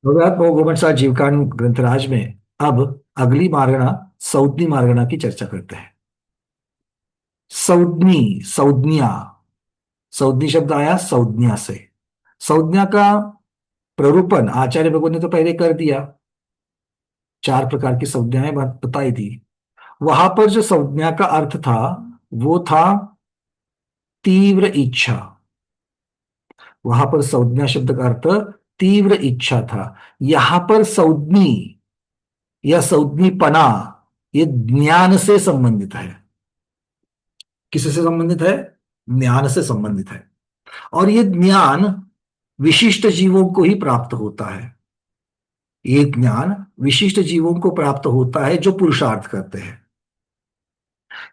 भगवत गोवंश जीवकांड ग्रंथराज में अब अगली मार्गणा सौदनी मार्गणा की चर्चा करते हैं। सौदनी, सौदनिया, सौदनी शब्द आया सौदनिया से। सौदनिया का प्ररूपण आचार्य भगवत ने तो पहले कर दिया, चार प्रकार की संज्ञाएं बताई थी। वहां पर जो संज्ञा का अर्थ था वो था तीव्र इच्छा। वहां पर संज्ञा शब्द का अर्थ तीव्र इच्छा था। यहां पर संज्ञी या संज्ञीपना ये ज्ञान से संबंधित है। किससे संबंधित है? ज्ञान से संबंधित है। और ये ज्ञान विशिष्ट जीवों को ही प्राप्त होता है। ये ज्ञान विशिष्ट जीवों को प्राप्त होता है जो पुरुषार्थ करते हैं।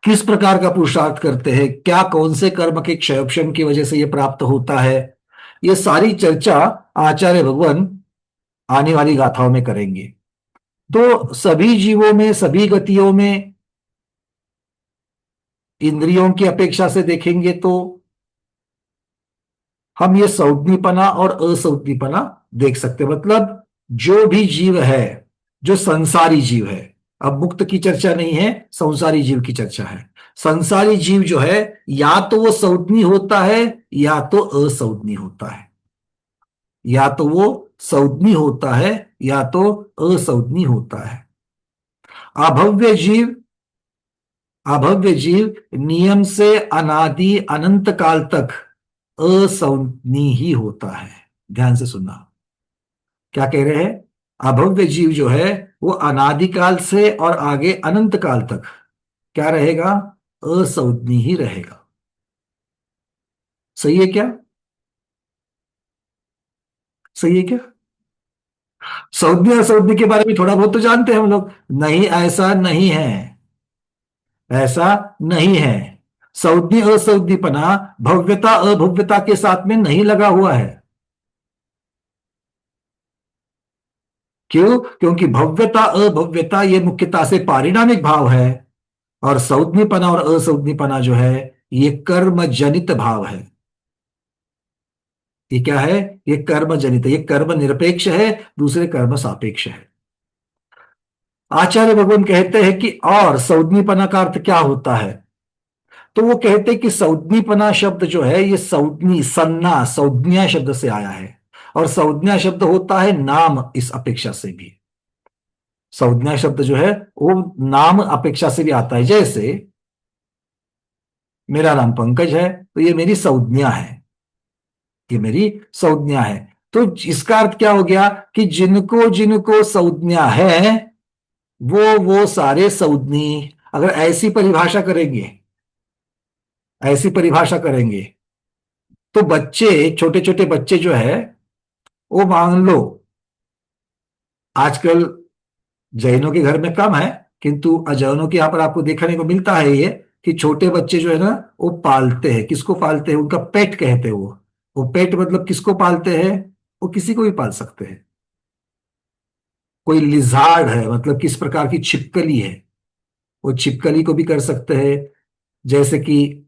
किस प्रकार का पुरुषार्थ करते हैं, क्या कौन से कर्म के क्षयोक्षम की वजह से यह प्राप्त होता है, यह सारी चर्चा आचार्य भगवान आने वाली गाथाओं में करेंगे। तो सभी जीवों में, सभी गतियों में इंद्रियों की अपेक्षा से देखेंगे तो हम ये सौज्ञीपना और असौज्ञीपना देख सकते हैं। मतलब जो भी जीव है, जो संसारी जीव है, अब मुक्त की चर्चा नहीं है, संसारी जीव की चर्चा है। संसारी जीव जो है या तो वो सौज्ञी होता है या तो असौज्ञी होता है। या तो वो सौज्ञी होता है या तो असौज्ञी होता है। अभव्य जीव, अभव्य जीव नियम से अनादि अनंत काल तक असंज्ञी ही होता है। ध्यान से सुनना, क्या कह रहे हैं? अभव्य जीव जो है वो अनादिकाल से और आगे अनंत काल तक क्या रहेगा? असंज्ञी ही रहेगा। सही है क्या? सही है क्या? संज्ञा असंज्ञ के बारे में थोड़ा बहुत तो जानते हैं हम लोग। नहीं, ऐसा नहीं है। ऐसा नहीं है। संज्ञ असंज्ञपना भव्यता अभव्यता के साथ में नहीं लगा हुआ है। क्यों? क्योंकि भव्यता अभव्यता ये मुख्यतः से पारिणामिक भाव है, और संज्ञपना और असंज्ञपना जो है ये कर्म जनित भाव है। ये क्या है? ये कर्म जनित है, ये कर्म निरपेक्ष है, दूसरे कर्म सापेक्ष है। आचार्य भगवान कहते हैं कि और संज्ञपना का अर्थ क्या होता है? तो वो कहते हैं कि संज्ञपना शब्द जो है ये संज्ञी संज्ञा संज्ञा शब्द से आया है, और संज्ञा शब्द होता है नाम इस अपेक्षा से भी। संज्ञा शब्द जो है वो नाम अपेक्षा से भी आता है। जैसे मेरा नाम पंकज है तो ये मेरी संज्ञा है, ये मेरी संज्ञा है। तो इसका अर्थ क्या हो गया कि जिनको जिनको संज्ञा है वो सारे संज्ञी। अगर ऐसी परिभाषा करेंगे, ऐसी परिभाषा करेंगे तो बच्चे, छोटे छोटे बच्चे जो है वो मान लो, आजकल जैनों के घर में कम है किंतु अजैनों के यहां पर आपको देखने को मिलता है ये, कि छोटे बच्चे जो है ना वो पालते हैं। किसको पालते हैं? उनका पेट कहते हैं वो पेट मतलब किसको पालते हैं? वो किसी को भी पाल सकते हैं। कोई लिजार्ड है मतलब किस प्रकार की छिपकली है, वो छिपकली को भी कर सकते हैं। जैसे कि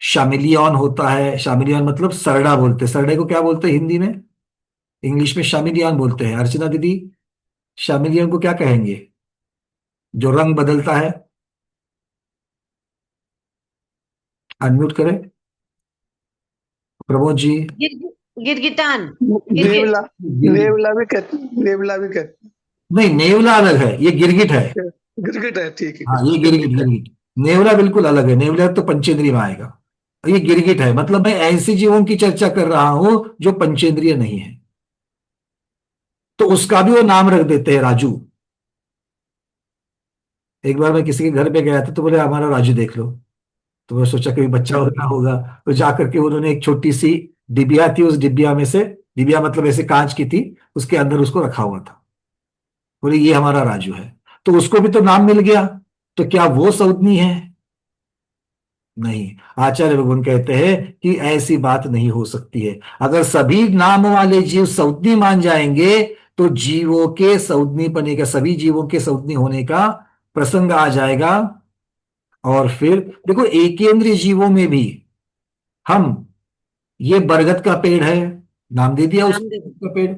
शामिलियन होता है, शामिलियन मतलब सरडा बोलते हैं। सरडे को क्या बोलते हैं हिंदी में? इंग्लिश में शामिलियन बोलते हैं। अर्चना दीदी, शामिलियन को क्या कहेंगे जो रंग बदलता है? अनम्यूट करें प्रमोद जी। गिर गिरगिटान, गिरगिट। नेवला, नेवला भी कहते, नेवला भी कहते। नहीं, नेवला अलग है, ये गिरगिट है। गिरगिट है, ठीक है, हाँ, ये गिरगिट, गिरगिट है। गिरगिट। नेवला बिल्कुल अलग है, नेवला तो पंचेंद्रिय में आएगा। और ये गिरगिट है, मतलब मैं ऐसे जीवों की चर्चा कर रहा हूं जो पंचेंद्रिय नहीं है। तो उसका भी वो नाम रख देते हैं राजू। एक बार मैं किसी के घर पे गया था तो बोले हमारा राजू देख लो। तो मैं सोचा कभी बच्चा होना होगा, तो जाकर के उन्होंने एक छोटी सी डिबिया थी, उस डिबिया में से, डिबिया मतलब ऐसे कांच की थी, उसके अंदर उसको रखा हुआ था। बोले ये हमारा राजू है। तो उसको भी तो नाम मिल गया, तो क्या वो सौतनी है? नहीं। आचार्य भगवान कहते हैं कि ऐसी बात नहीं हो सकती है। अगर सभी नाम वाले जीव सौतनी मान जाएंगे तो जीवों के सौतनी पने का, सभी जीवों के सौतनी होने का प्रसंग आ जाएगा। और फिर देखो एकेंद्रीय जीवों में भी हम, ये बरगद का पेड़ है, नाम दे दिया नाम उसको दे बरगद का पेड़।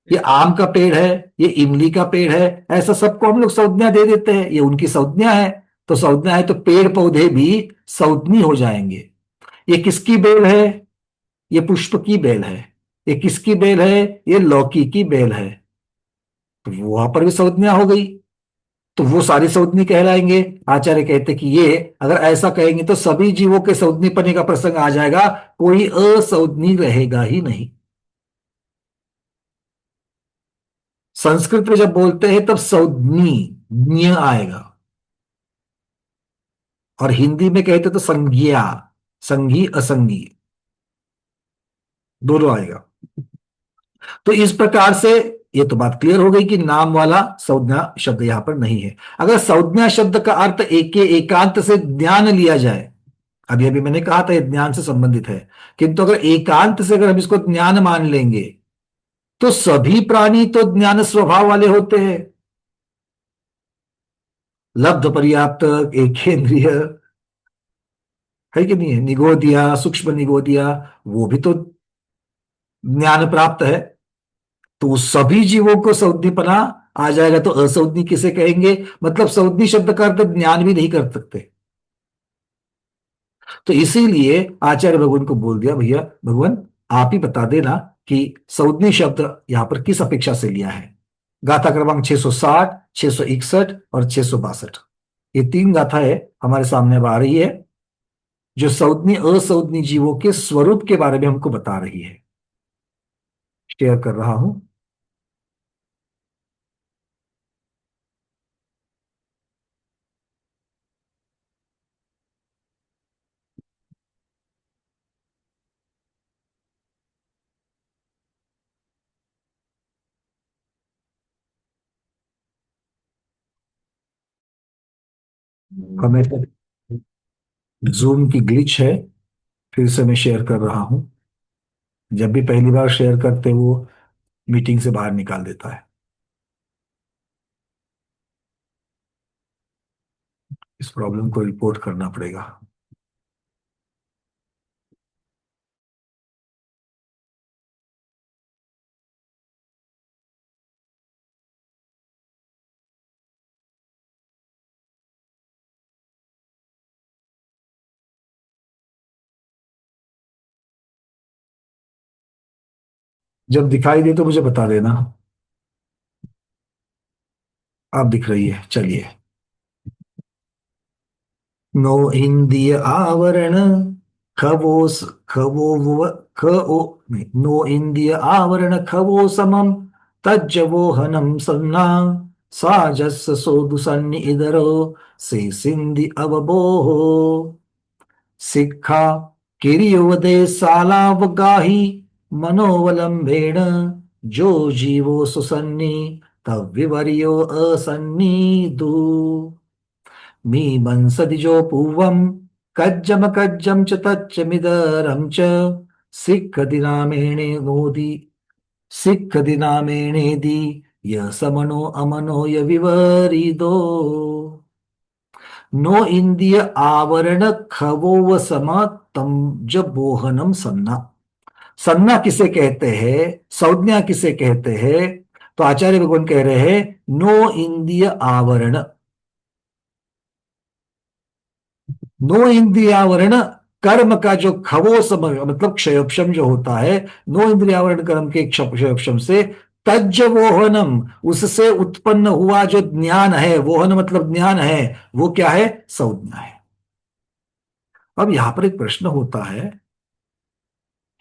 ये आम का पेड़ है, ये इमली का पेड़ है, ऐसा सबको हम लोग संज्ञा दे देते हैं, ये उनकी संज्ञा है। तो संज्ञा है तो पेड़ पौधे भी संज्ञी हो जाएंगे। ये किसकी बेल है? ये पुष्प की बेल है। ये किसकी बेल है? ये लौकी की बेल है। तो वहां पर भी संज्ञा हो गई, तो वो सारी संज्ञी कहलाएंगे। आचार्य कहते कि ये अगर ऐसा कहेंगे तो सभी जीवों के संज्ञी पने का प्रसंग आ जाएगा, कोई असंज्ञी रहेगा ही नहीं। संस्कृत में जब बोलते हैं तब संज्ञी ज्ञ आएगा, और हिंदी में कहते तो संज्ञा, संज्ञी असंज्ञी दोनों आएगा। तो इस प्रकार से ये तो बात क्लियर हो गई कि नाम वाला संज्ञा शब्द यहां पर नहीं है। अगर संज्ञा शब्द का अर्थ एकांत से ज्ञान लिया जाए, अभी अभी मैंने कहा था ये ज्ञान से संबंधित है, किंतु अगर एकांत से अगर हम इसको ज्ञान मान लेंगे तो सभी प्राणी तो ज्ञान स्वभाव वाले होते हैं। लब्ध पर्याप्त एकेंद्रिय है कि नहीं है, निगोदिया सूक्ष्म निगोदिया, वो भी तो ज्ञान प्राप्त है। तो उस सभी जीवों को सौद्दीपना आ जाएगा, तो असौद्दी किसे कहेंगे? मतलब सौद्दी शब्द का अर्थ ज्ञान भी नहीं कर सकते। तो इसीलिए आचार्य भगवान को बोल दिया, भैया भगवान आप ही बता देना कि सौद्दी शब्द यहां पर किस अपेक्षा से लिया है। गाथा क्रमांक 660, 661 और 662, ये तीन गाथाएं हमारे सामने अब आ रही है, जो सौद्नी असौद्नी जीवों के स्वरूप के बारे में हमको बता रही है। शेयर कर रहा हूं। हमें जूम की ग्लिच है, फिर से मैं शेयर कर रहा हूं। जब भी पहली बार शेयर करते वो मीटिंग से बाहर निकाल देता है। इस प्रॉब्लम को रिपोर्ट करना पड़ेगा। जब दिखाई दे तो मुझे बता देना। आप दिख रही है, चलिए। नो इंद्रिय आवरण खवोस खवो ख ओ नहीं, नो इंद्रिय आवरण खवो समम तज्जवोहनम सन्ना साजस सोदु सन्नि इदरो से सिंधि अवबोहो सिक्खा किरियोदे सालावगाही मनोवलंबेन जो जीवो सुसन्नि तव विवर्यो असन्नि दू मीमंसदिजो पूर्वं कज्जम कज्जम च तच्च मिदरं च सिक्खदिनामेणे नोदि सिक्खदिनामेणेदि य समनो अमनो य विवरिदो नो इंद्रिय आवरण खवोव सम तम ज बोहनम सन्ना। सन्ना किसे कहते हैं, संज्ञा किसे कहते हैं? तो आचार्य भगवान कह रहे हैं नो इंद्रिय आवरण। नो इंद्रियावरण कर्म का जो खवोसम मतलब क्षयोपशम जो होता है, नो इंद्रियावरण कर्म के क्षयोपशम से तज्ज वोहनम, उससे उत्पन्न हुआ जो ज्ञान है, वोहन मतलब ज्ञान है, वो क्या है? संज्ञा है। अब यहां पर एक प्रश्न होता है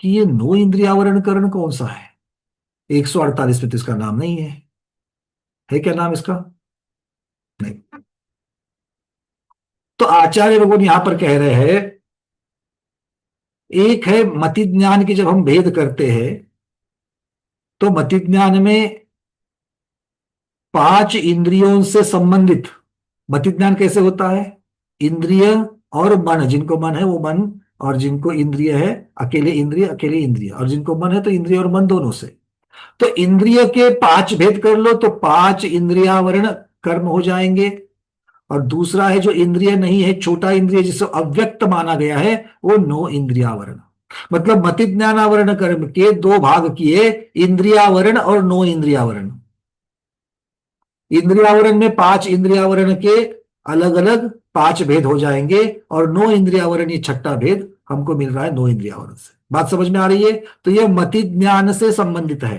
कि ये नो इंद्रियावरण करण कौन सा है? 148 में तो इसका नाम नहीं है क्या नाम इसका? नहीं। तो आचार्य भगवान यहां पर कह रहे हैं, एक है मति ज्ञान की जब हम भेद करते हैं, तो मति ज्ञान में पांच इंद्रियों से संबंधित मति ज्ञान कैसे होता है? इंद्रिय और मन, जिनको मन है वो मन, और जिनको इंद्रिय है अकेले इंद्रिय अकेले इंद्रिय, और जिनको मन है तो इंद्रिय और मन दोनों से। तो इंद्रिय के पांच भेद कर लो तो पांच इंद्रियावरण कर्म हो जाएंगे। और दूसरा है जो इंद्रिय नहीं है, छोटा इंद्रिय जिसे अव्यक्त माना गया है, वो नो इंद्रियावरण। मतलब मति ज्ञानावरण कर्म के दो भाग किए, इंद्रियावरण और नो इंद्रियावरण। इंद्रियावरण में पांच इंद्रियावरण के अलग अलग पांच भेद हो जाएंगे, और नो इंद्रियावरण ये छठा भेद हमको मिल रहा है नो इंद्रियावरण से। बात समझ में आ रही है? तो ये मति ज्ञान से संबंधित है।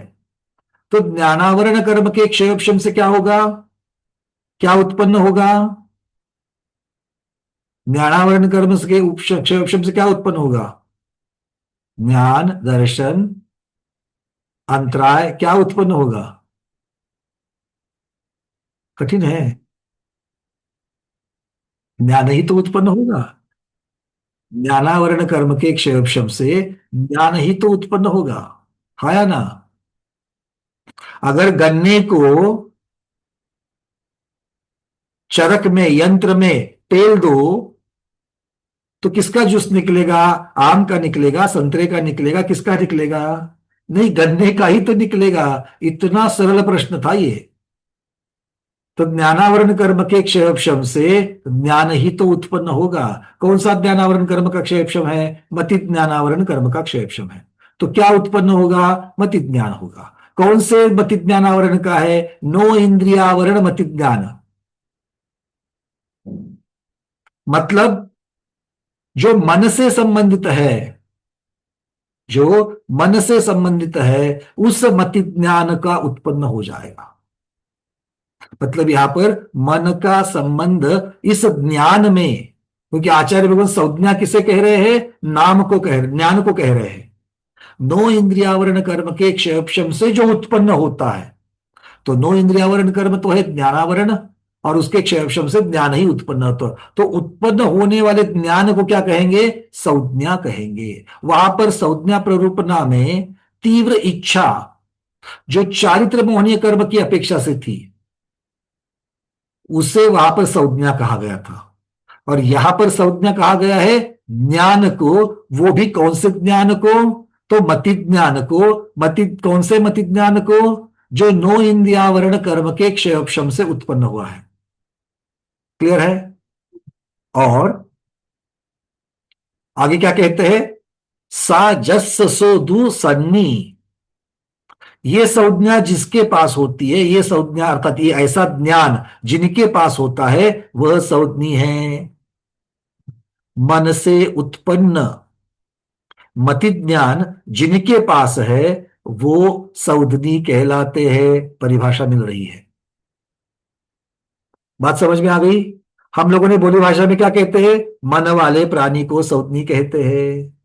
तो ज्ञानावरण कर्म के क्षयोपशम से क्या होगा, क्या उत्पन्न होगा? ज्ञानावरण कर्म के क्षयोपशम से क्या उत्पन्न होगा? ज्ञान, दर्शन, अंतराय, क्या उत्पन्न होगा? कठिन है। ज्ञान ही तो उत्पन्न होगा। ज्ञानावरण कर्म के क्षयोपशम से ज्ञान ही तो उत्पन्न होगा, हाँ या ना? अगर गन्ने को चरक में, यंत्र में तेल दो, तो किसका जूस निकलेगा? आम का निकलेगा, संतरे का निकलेगा, किसका निकलेगा? नहीं, गन्ने का ही तो निकलेगा। इतना सरल प्रश्न था ये। तो ज्ञानावरण कर्म के क्षयोपशम से ज्ञान ही तो उत्पन्न होगा। कौन सा ज्ञानावरण कर्म का क्षयोपशम है? मति ज्ञानावरण कर्म का क्षयोपशम है। तो क्या उत्पन्न होगा? मति ज्ञान होगा। कौन से मति ज्ञानावरण का है? नो इंद्रियावरण मति ज्ञान। मतलब जो मन से संबंधित है, जो मन से संबंधित है, उस मति ज्ञान का उत्पन्न हो जाएगा। मतलब यहां पर मन का संबंध इस ज्ञान में, क्योंकि आचार्य भगवान संज्ञा किसे कह रहे हैं? नाम को कह रहे, ज्ञान को कह रहे हैं। नो इंद्रियावरण कर्म के क्षयोपशम से जो उत्पन्न होता है, तो नो इंद्रियावरण कर्म तो है ज्ञानावरण, और उसके क्षयोपशम से ज्ञान ही उत्पन्न होता है। तो उत्पन्न होने वाले ज्ञान को क्या कहेंगे? संज्ञा कहेंगे। वहां पर संज्ञा प्ररूपणा में तीव्र इच्छा, जो चारित्र मोहनीय कर्म की अपेक्षा से थी, उसे वहां पर संज्ञा कहा गया था। और यहां पर संज्ञा कहा गया है ज्ञान को। वो भी कौन से ज्ञान को? तो मति ज्ञान को। मति कौन से मति ज्ञान को? जो नो इंद्रियावरण कर्म के क्षयोपशम से उत्पन्न हुआ है। क्लियर है? और आगे क्या कहते हैं? सा जस सो दू सन्नी। ये संज्ञा जिसके पास होती है, ये संज्ञा अर्थात ये ऐसा ज्ञान जिनके पास होता है, वह संज्ञी है। मन से उत्पन्न मति ज्ञान जिनके पास है, वो सौधनी कहलाते हैं। परिभाषा मिल रही है। बात समझ में आ गई? हम लोगों ने बोली भाषा में क्या कहते हैं? मन वाले प्राणी को सौधनी कहते हैं।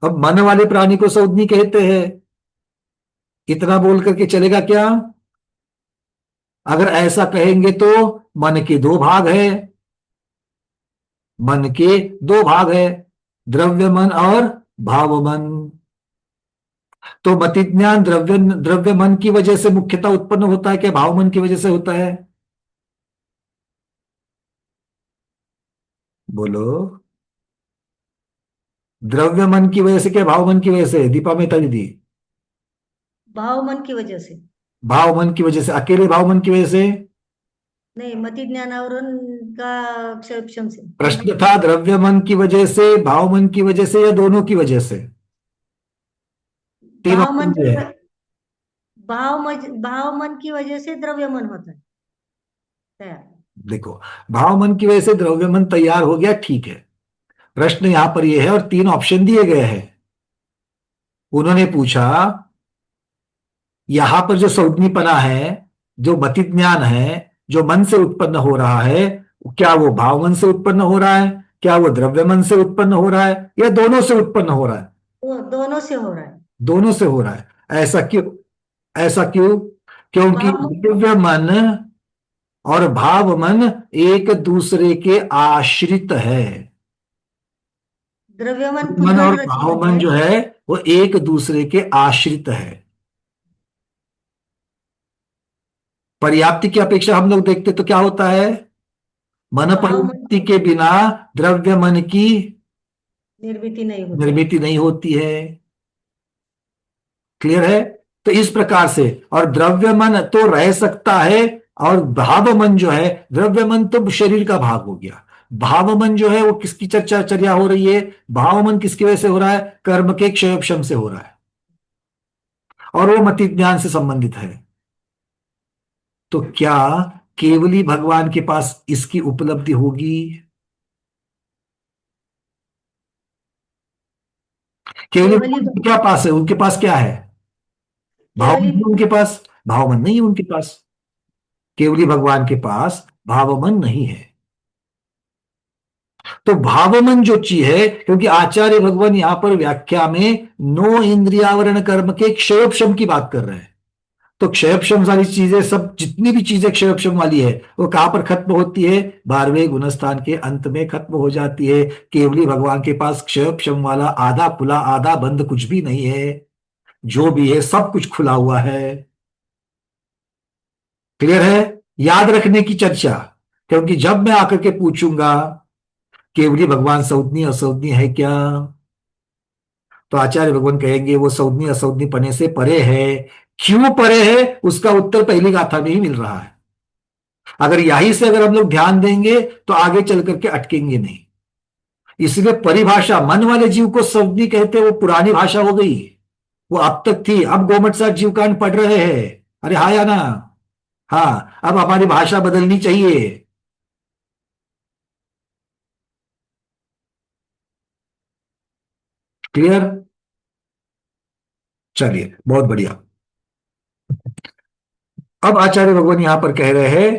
अब मन वाले प्राणी को सौधनी कहते हैं, इतना बोल करके चलेगा क्या? अगर ऐसा कहेंगे तो मन के दो भाग है। मन के दो भाग है, द्रव्य मन और भाव मन। तो मति ज्ञान द्रव्य द्रव्य मन की वजह से मुख्यतः उत्पन्न होता है, क्या भाव मन की वजह से होता है? बोलो। द्रव्य मन की वजह से क्या भाव मन की वजह से? दीपा मेहता दीदी। भाव मन की वजह से। भाव मन की वजह से, अकेले भाव मन की वजह से? नहीं, मति ज्ञानावरण का क्षयोपशम से। प्रश्न था द्रव्य मन की वजह से, भाव मन की वजह से, या दोनों की वजह से? तीन भाव मन ऑप्शन की है। भाव मन की वजह से द्रव्य मन होता है तैयार। देखो, भाव मन की वजह से द्रव्य मन तैयार हो गया, ठीक है। प्रश्न यहां पर यह है, और तीन ऑप्शन दिए गए हैं। उन्होंने पूछा यहां पर जो सौज्ञीपना है, जो मति ज्ञान है, जो मन से उत्पन्न हो रहा है, क्या वो भाव मन से उत्पन्न हो रहा है, क्या वो द्रव्य मन से उत्पन्न हो रहा है, या दोनों से उत्पन्न हो रहा है? वो दोनों से हो रहा है। दोनों से हो रहा है। ऐसा क्यों? ऐसा क्यों? क्योंकि भाव द्रव्य मन और भाव मन एक दूसरे के आश्रित है। द्रव्य मन मन पुद्गल और रचित भाव मन है। जो है, वो एक दूसरे के आश्रित है। पर्याप्ति की अपेक्षा हम लोग देखते तो क्या होता है? मन भाव मन पर्याप्ति के बिना द्रव्य मन की निर्मिति नहीं होती। निर्मिति नहीं होती है। क्लियर है? तो इस प्रकार से, और द्रव्य मन तो रह सकता है, और भाव मन जो है, द्रव्य मन तो शरीर का भाग हो गया, भावमन जो है वो किसकी चर्चा चर्या हो रही है? भावमन किसकी वजह से हो रहा है? कर्म के क्षयोपशम से हो रहा है, और वो मति ज्ञान से संबंधित है। तो क्या केवली भगवान के पास इसकी उपलब्धि होगी? केवली केवली भगवान के क्या पास है? उनके पास क्या है? भावमन केवली नहीं उनके पास, भावमन नहीं है उनके पास। केवली भगवान के पास भावमन नहीं है। तो भावमन जो चीज है, क्योंकि आचार्य भगवान यहां पर व्याख्या में नो इंद्रियावरण कर्म के क्षयोपशम की बात कर रहे हैं। तो क्षयोपशम वाली चीजें सब, जितनी भी चीजें क्षयोपशम वाली है, वो कहां पर खत्म होती है? 12वें गुणस्थान के अंत में खत्म हो जाती है। केवली भगवान के पास क्षयोपशम वाला आधा खुला आधा बंद कुछ भी नहीं है। जो भी है सब कुछ खुला हुआ है। क्लियर है? याद रखने की चर्चा। क्योंकि जब मैं आकर के पूछूंगा केवली भगवान सौदनी असौदनी है क्या, तो आचार्य भगवान कहेंगे वो सौदनी असौदनी पने से परे है। क्यों परे है, उसका उत्तर पहली गाथा में ही मिल रहा है। अगर यहीं से अगर हम लोग ध्यान देंगे तो आगे चल करके अटकेंगे नहीं। इसलिए परिभाषा, मन वाले जीव को सौदनी कहते, वो पुरानी भाषा हो गई। वो अब तक थी, अब गोमट साहब जीवकांड पढ़ रहे हैं। अरे हाँ या ना? हाँ, अब हमारी भाषा बदलनी चाहिए। क्लियर? चलिए, बहुत बढ़िया। अब आचार्य भगवान यहां पर कह रहे हैं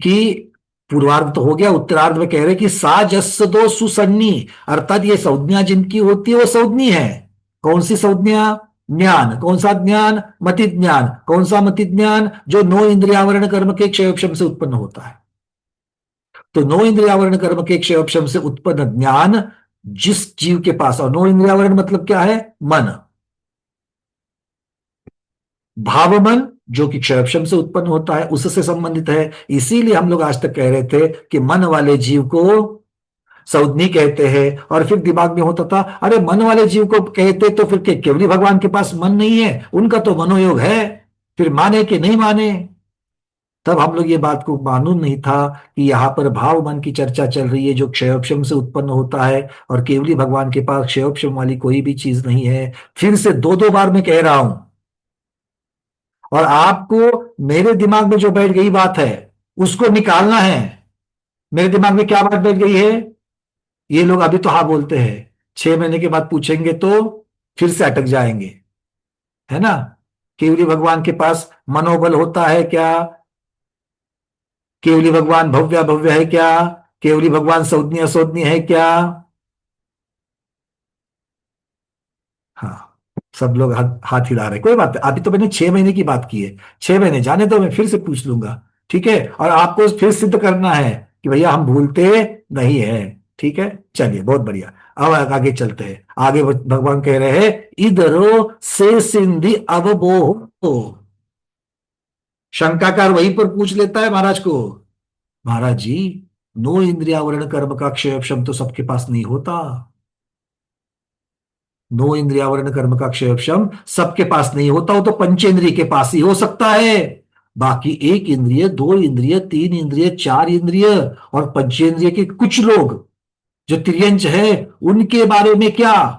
कि पूर्वार्ध तो हो गया, उत्तरार्ध में कह रहे हैं कि साजस्स दो सुसन्नी, अर्थात ये संज्ञा जिनकी होती है वो संज्ञी है। कौन सी संज्ञा? ज्ञान। कौन सा ज्ञान? मति ज्ञान। कौन सा मति ज्ञान? जो नो इंद्रियावरण कर्म के क्षयोपशम से उत्पन्न होता है। तो नो इंद्रियावरण कर्म के क्षयोपशम से उत्पन्न ज्ञान जिस जीव के पास, और नो इंद्रियावरण मतलब क्या है? मन। भावमन जो कि क्षयपशम से उत्पन्न होता है उससे संबंधित है। इसीलिए हम लोग आज तक कह रहे थे कि मन वाले जीव को सौदनी कहते हैं। और फिर दिमाग में होता था, अरे मन वाले जीव को कहते तो फिर केवली भगवान के पास मन नहीं है, उनका तो मनोयोग है, फिर माने कि नहीं माने? तब हम लोग ये बात को मालूम नहीं था कि यहाँ पर भाव मन की चर्चा चल रही है जो क्षयोपशम से उत्पन्न होता है, और केवली भगवान के पास क्षयोपशम वाली कोई भी चीज नहीं है। फिर से दो दो बार मैं कह रहा हूं, और आपको मेरे दिमाग में जो बैठ गई बात है उसको निकालना है। मेरे दिमाग में क्या बात बैठ गई है? ये लोग अभी तो हाँ बोलते हैं, 6 महीने के बाद पूछेंगे तो फिर से अटक जाएंगे, है ना? केवली भगवान के पास मनोबल होता है क्या? केवली भगवान भव्य भव्य है क्या? केवली भगवान सौज्ञ असौज्ञ है क्या? हाँ, सब लोग हाथ हाथ हिला रहे हैं। कोई बात नहीं, अभी तो मैंने 6 महीने की बात की है। 6 महीने जाने दो, मैं फिर से पूछ लूंगा। ठीक है? और आपको फिर सिद्ध करना है कि भैया हम भूलते नहीं है। ठीक है, चलिए, बहुत बढ़िया। अब आगे चलते हैं। आगे भगवान कह रहे हैं, इधरो से सिंधि अवबोहो। शंकाकार वहीं पर पूछ लेता है महाराज को, महाराज जी, नो इंद्रियावरण कर्म का क्षय तो सबके पास नहीं होता। नो इंद्रियावरण कर्म का क्षयक्षम सबके पास नहीं होता, वो तो पंचेंद्रिय के पास ही हो सकता है। बाकी 1 इंद्रिय, 2 इंद्रिय, 3 इंद्रिय, 4 इंद्रिय और पंचेंद्रिय के कुछ लोग जो तिर्यंच है, उनके बारे में क्या?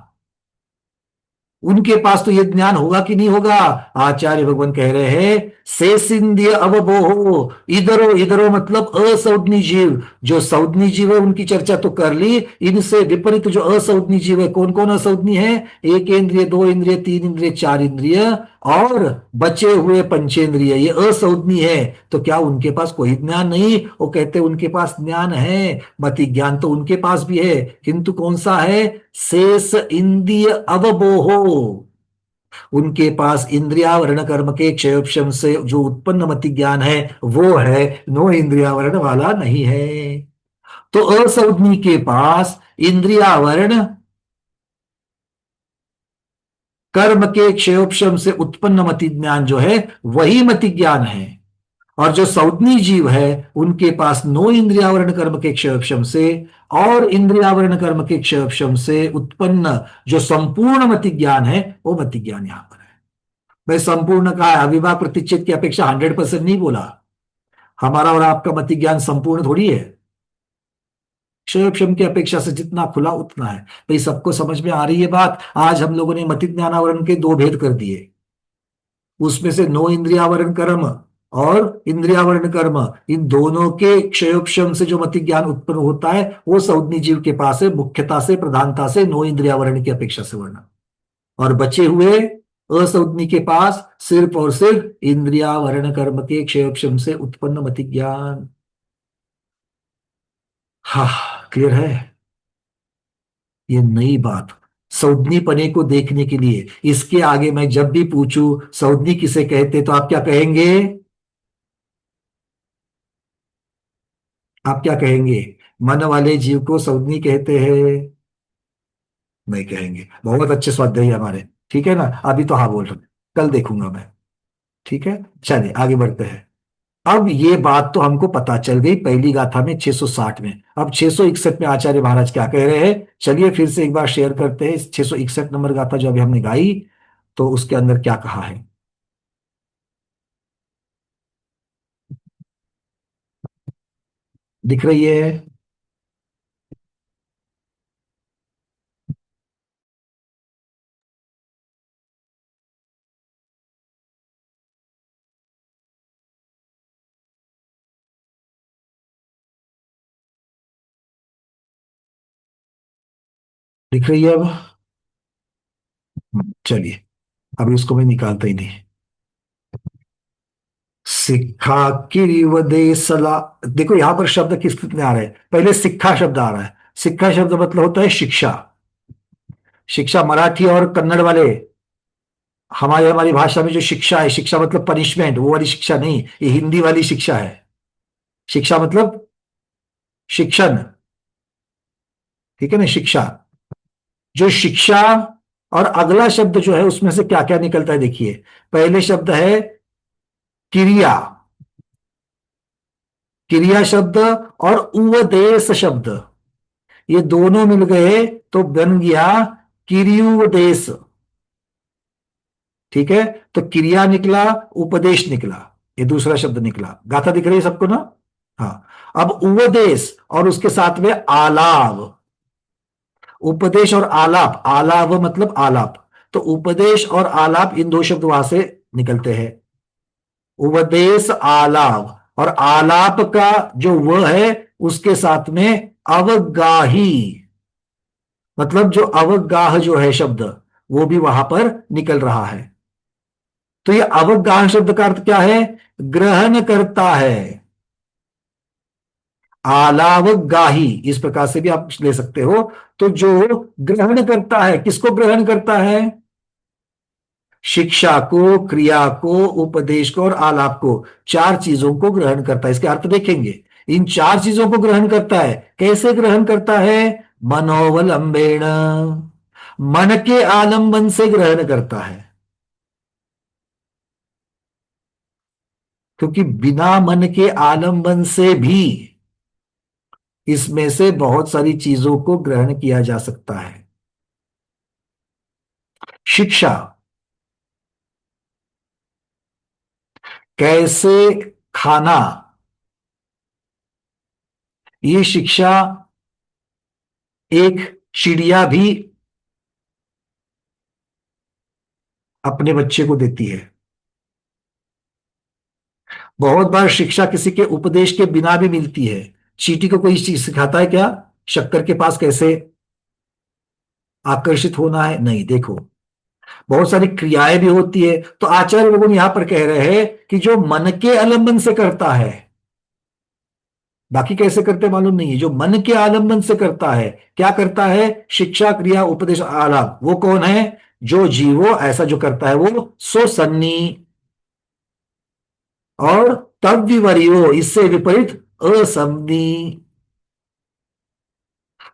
उनके पास तो ये ज्ञान होगा कि नहीं होगा? आचार्य भगवान कह रहे हैं, से सिंध्य अवबोहो। इधरो, इधरो मतलब असौदनी जीव। जो सौदनी जीव है उनकी चर्चा तो कर ली, इनसे विपरीत जो असौदनी जीव है, कौन कौन असौदनी है? 1 इंद्रिय, 2 इंद्रिय, 3 इंद्रिय, 4 इंद्रिय और बचे हुए पंचेंद्रिय, ये असौदनी है। तो क्या उनके पास कोई ज्ञान नहीं? वो कहते उनके पास ज्ञान है, मति ज्ञान तो उनके पास भी है, किंतु कौन सा है? शेष इंद्रिय अवबोहो। उनके पास इंद्रियावरण कर्म के क्षयोपशम से जो उत्पन्न मति ज्ञान है वो है, नो इंद्रियावरण वाला नहीं है। तो असौज्ञी के पास इंद्रियावरण कर्म के क्षयोपशम से उत्पन्न मति ज्ञान जो है वही मति ज्ञान है। और जो सौज्ञी जीव है उनके पास नो इंद्रियावरण कर्म के क्षयोपशम से और इंद्रियावरण कर्म के क्षयोपशम से उत्पन्न जो संपूर्ण मति ज्ञान है, वो मति ज्ञान यहां पर है। मैं संपूर्ण कहा है, अविभाग प्रतिच्छेद की अपेक्षा 100% नहीं बोला। हमारा और आपका मति ज्ञान संपूर्ण थोड़ी है। क्षयोक्षम की अपेक्षा से जितना खुला उतना है। भाई सबको समझ में आ रही है बात? आज हम लोगों ने मति ज्ञानावरण के दो भेद कर दिए, उसमें से नो इंद्रियावरण कर्म और इंद्रियावरण कर्म, इन दोनों के क्षयोक्षम से जो मति ज्ञान उत्पन्न होता है वो सौद्नी जीव के पास है, मुख्यता से प्रधानता से नो इंद्रियावरण की अपेक्षा से वर्णन। और बचे हुए असंज्ञ के पास सिर्फ और सिर्फ इंद्रियावरण कर्म के क्षयोक्षम से उत्पन्न मति ज्ञान। हाँ, क्लियर है? ये नई बात सौज्ञी पने को देखने के लिए, इसके आगे मैं जब भी पूछूं सौज्ञी किसे कहते तो आप क्या कहेंगे? आप क्या कहेंगे? मन वाले जीव को सौज्ञी कहते हैं? नहीं कहेंगे। बहुत अच्छे स्वाध्यायी हमारे, ठीक है ना? अभी तो हाँ बोल रहे, कल देखूंगा मैं। ठीक है, चलिए आगे बढ़ते हैं। अब ये बात तो हमको पता चल गई पहली गाथा में 660 में। अब 661 में आचार्य महाराज क्या कह रहे हैं, चलिए फिर से एक बार शेयर करते हैं। इस 661 नंबर गाथा जो अभी हमने गाई, तो उसके अंदर क्या कहा है? दिख रही है? दिख रही है अब? चलिए, अभी उसको मैं निकालता ही नहीं। सिक्खा किरीवदे सला, देखो यहां पर शब्द किस स्थिति में आ रहे हैं? पहले सिक्खा शब्द आ रहा है। सिक्खा शब्द मतलब होता है शिक्षा। शिक्षा मराठी और कन्नड़ वाले, हमारी हमारी भाषा में जो शिक्षा है, शिक्षा मतलब पनिशमेंट, वो वाली शिक्षा नहीं, ये हिंदी वाली शिक्षा है। शिक्षा मतलब शिक्षण, ठीक है ना? शिक्षा, जो शिक्षा। और अगला शब्द जो है उसमें से क्या क्या निकलता है देखिए। पहले शब्द है क्रिया, क्रिया शब्द, और उपदेश शब्द, ये दोनों मिल गए तो बन गया किरियुपदेश। ठीक है, तो क्रिया निकला, उपदेश निकला, ये दूसरा शब्द निकला। गाथा दिख रही है सबको ना? हाँ। अब उपदेश और उसके साथ में आलाप, उपदेश और आलाप, आलाप मतलब आलाप, तो उपदेश और आलाप इन दो शब्द वहां से निकलते हैं। उपदेश आलाप, और आलाप का जो व है उसके साथ में अवगाही, मतलब जो अवगाह जो है शब्द, वो भी वहां पर निकल रहा है। तो ये अवगाह शब्द का अर्थ क्या है? ग्रहण करता है। आलावगाही इस प्रकार से भी आप ले सकते हो। तो जो ग्रहण करता है, किसको ग्रहण करता है? शिक्षा को, क्रिया को, उपदेश को और आलाप को, चार चीजों को ग्रहण करता है। इसके अर्थ देखेंगे। इन चार चीजों को ग्रहण करता है। कैसे ग्रहण करता है? मनोवलंबेण, मन के आलंबन से ग्रहण करता है। क्योंकि बिना मन के आलंबन से भी इसमें से बहुत सारी चीजों को ग्रहण किया जा सकता है। शिक्षा, कैसे खाना, ये शिक्षा एक चिड़िया भी अपने बच्चे को देती है। बहुत बार शिक्षा किसी के उपदेश के बिना भी मिलती है। चींटी को कोई चीज सिखाता है क्या? शक्कर के पास कैसे आकर्षित होना है? नहीं। देखो, बहुत सारी क्रियाएं भी होती है। तो आचार्य लोगों यहां पर कह रहे हैं कि जो मन के आलंबन से करता है, बाकी कैसे करते मालूम नहीं है, जो मन के आलंबन से करता है, क्या करता है? शिक्षा, क्रिया, उपदेश, आलाप, वो कौन है? जो जीवो ऐसा जो करता है वो सो सन्नी, और तब विवरियो इससे विपरीत असमनी।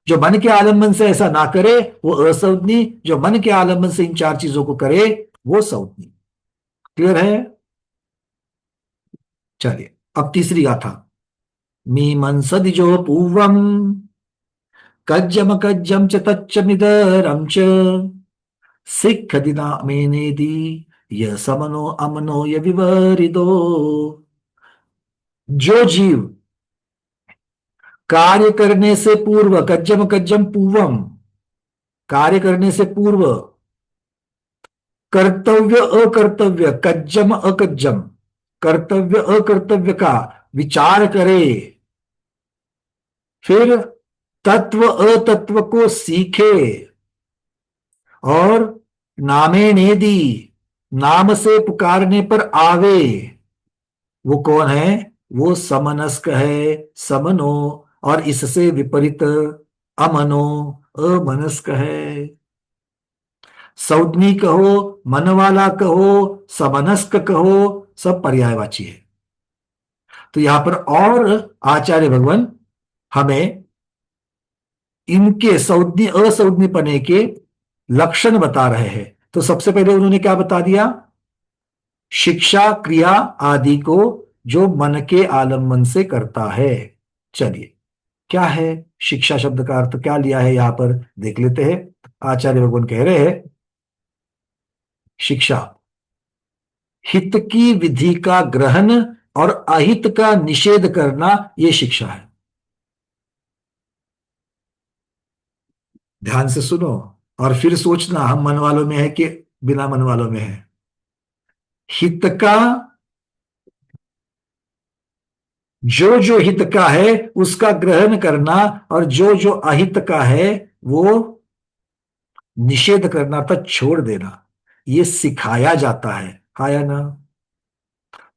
जो मन के आलंबन से ऐसा ना करे वो असंज्ञी, जो मन के आलंबन से इन चार चीजों को करे वो संज्ञी। क्लियर है? चलिए, अब तीसरी गाथा। मीमंसदिजो पूर्वम कज्जम कज्जम च तच्चमिदरम च सिक्ख दिना मेनेदी य समनो अमनो य विवरिदो। जो जीव कार्य करने से पूर्व, कज्जम कज्जम पूर्वम, कार्य करने से पूर्व, कर्तव्य अकर्तव्य, कज्जम अकज्जम, कर्तव्य अकर्तव्य का विचार करे, फिर तत्व अतत्व को सीखे, और नामे नेदी, नाम से पुकारने पर आवे, वो कौन है? वो समनस्क है, समनो, और इससे विपरीत अमनो, अमनस्क है। सौद्मी कहो, मन वाला कहो, समनस्क कहो, सब पर्यायवाची है। तो यहां पर और आचार्य भगवान हमें इनके सौज्ञ असौज्ञपने के लक्षण बता रहे हैं। तो सबसे पहले उन्होंने क्या बता दिया? शिक्षा क्रिया आदि को जो मन के आलम्बन से करता है। चलिए, क्या है शिक्षा शब्द का अर्थ, क्या लिया है यहां पर देख लेते हैं। आचार्य भगवान कह रहे हैं, शिक्षा हित की विधि का ग्रहण और अहित का निषेध करना, यह शिक्षा है। ध्यान से सुनो और फिर सोचना, हम मन वालों में है कि बिना मन वालों में है। हित का, जो जो हित का है उसका ग्रहण करना, और जो जो अहित का है वो निषेध करना अर्थात छोड़ देना, ये सिखाया जाता है या ना?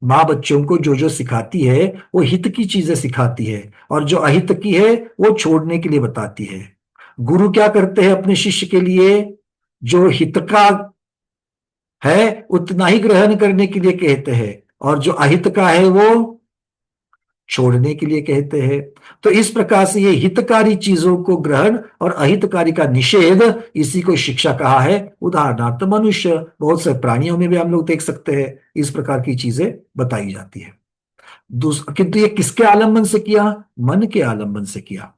माँ बच्चों को जो जो सिखाती है वो हित की चीजें सिखाती है, और जो अहित की है वो छोड़ने के लिए बताती है। गुरु क्या करते हैं अपने शिष्य के लिए? जो हित का है उतना ही ग्रहण करने के लिए कहते हैं, और जो अहित का है वो छोड़ने के लिए कहते हैं। तो इस प्रकार से ये हितकारी चीजों को ग्रहण और अहितकारी का निषेध, इसी को शिक्षा कहा है। उदाहरणार्थ मनुष्य, बहुत से प्राणियों में भी हम लोग देख सकते हैं इस प्रकार की चीजें बताई जाती है। किंतु ये किसके आलंबन से किया? मन के आलंबन से किया।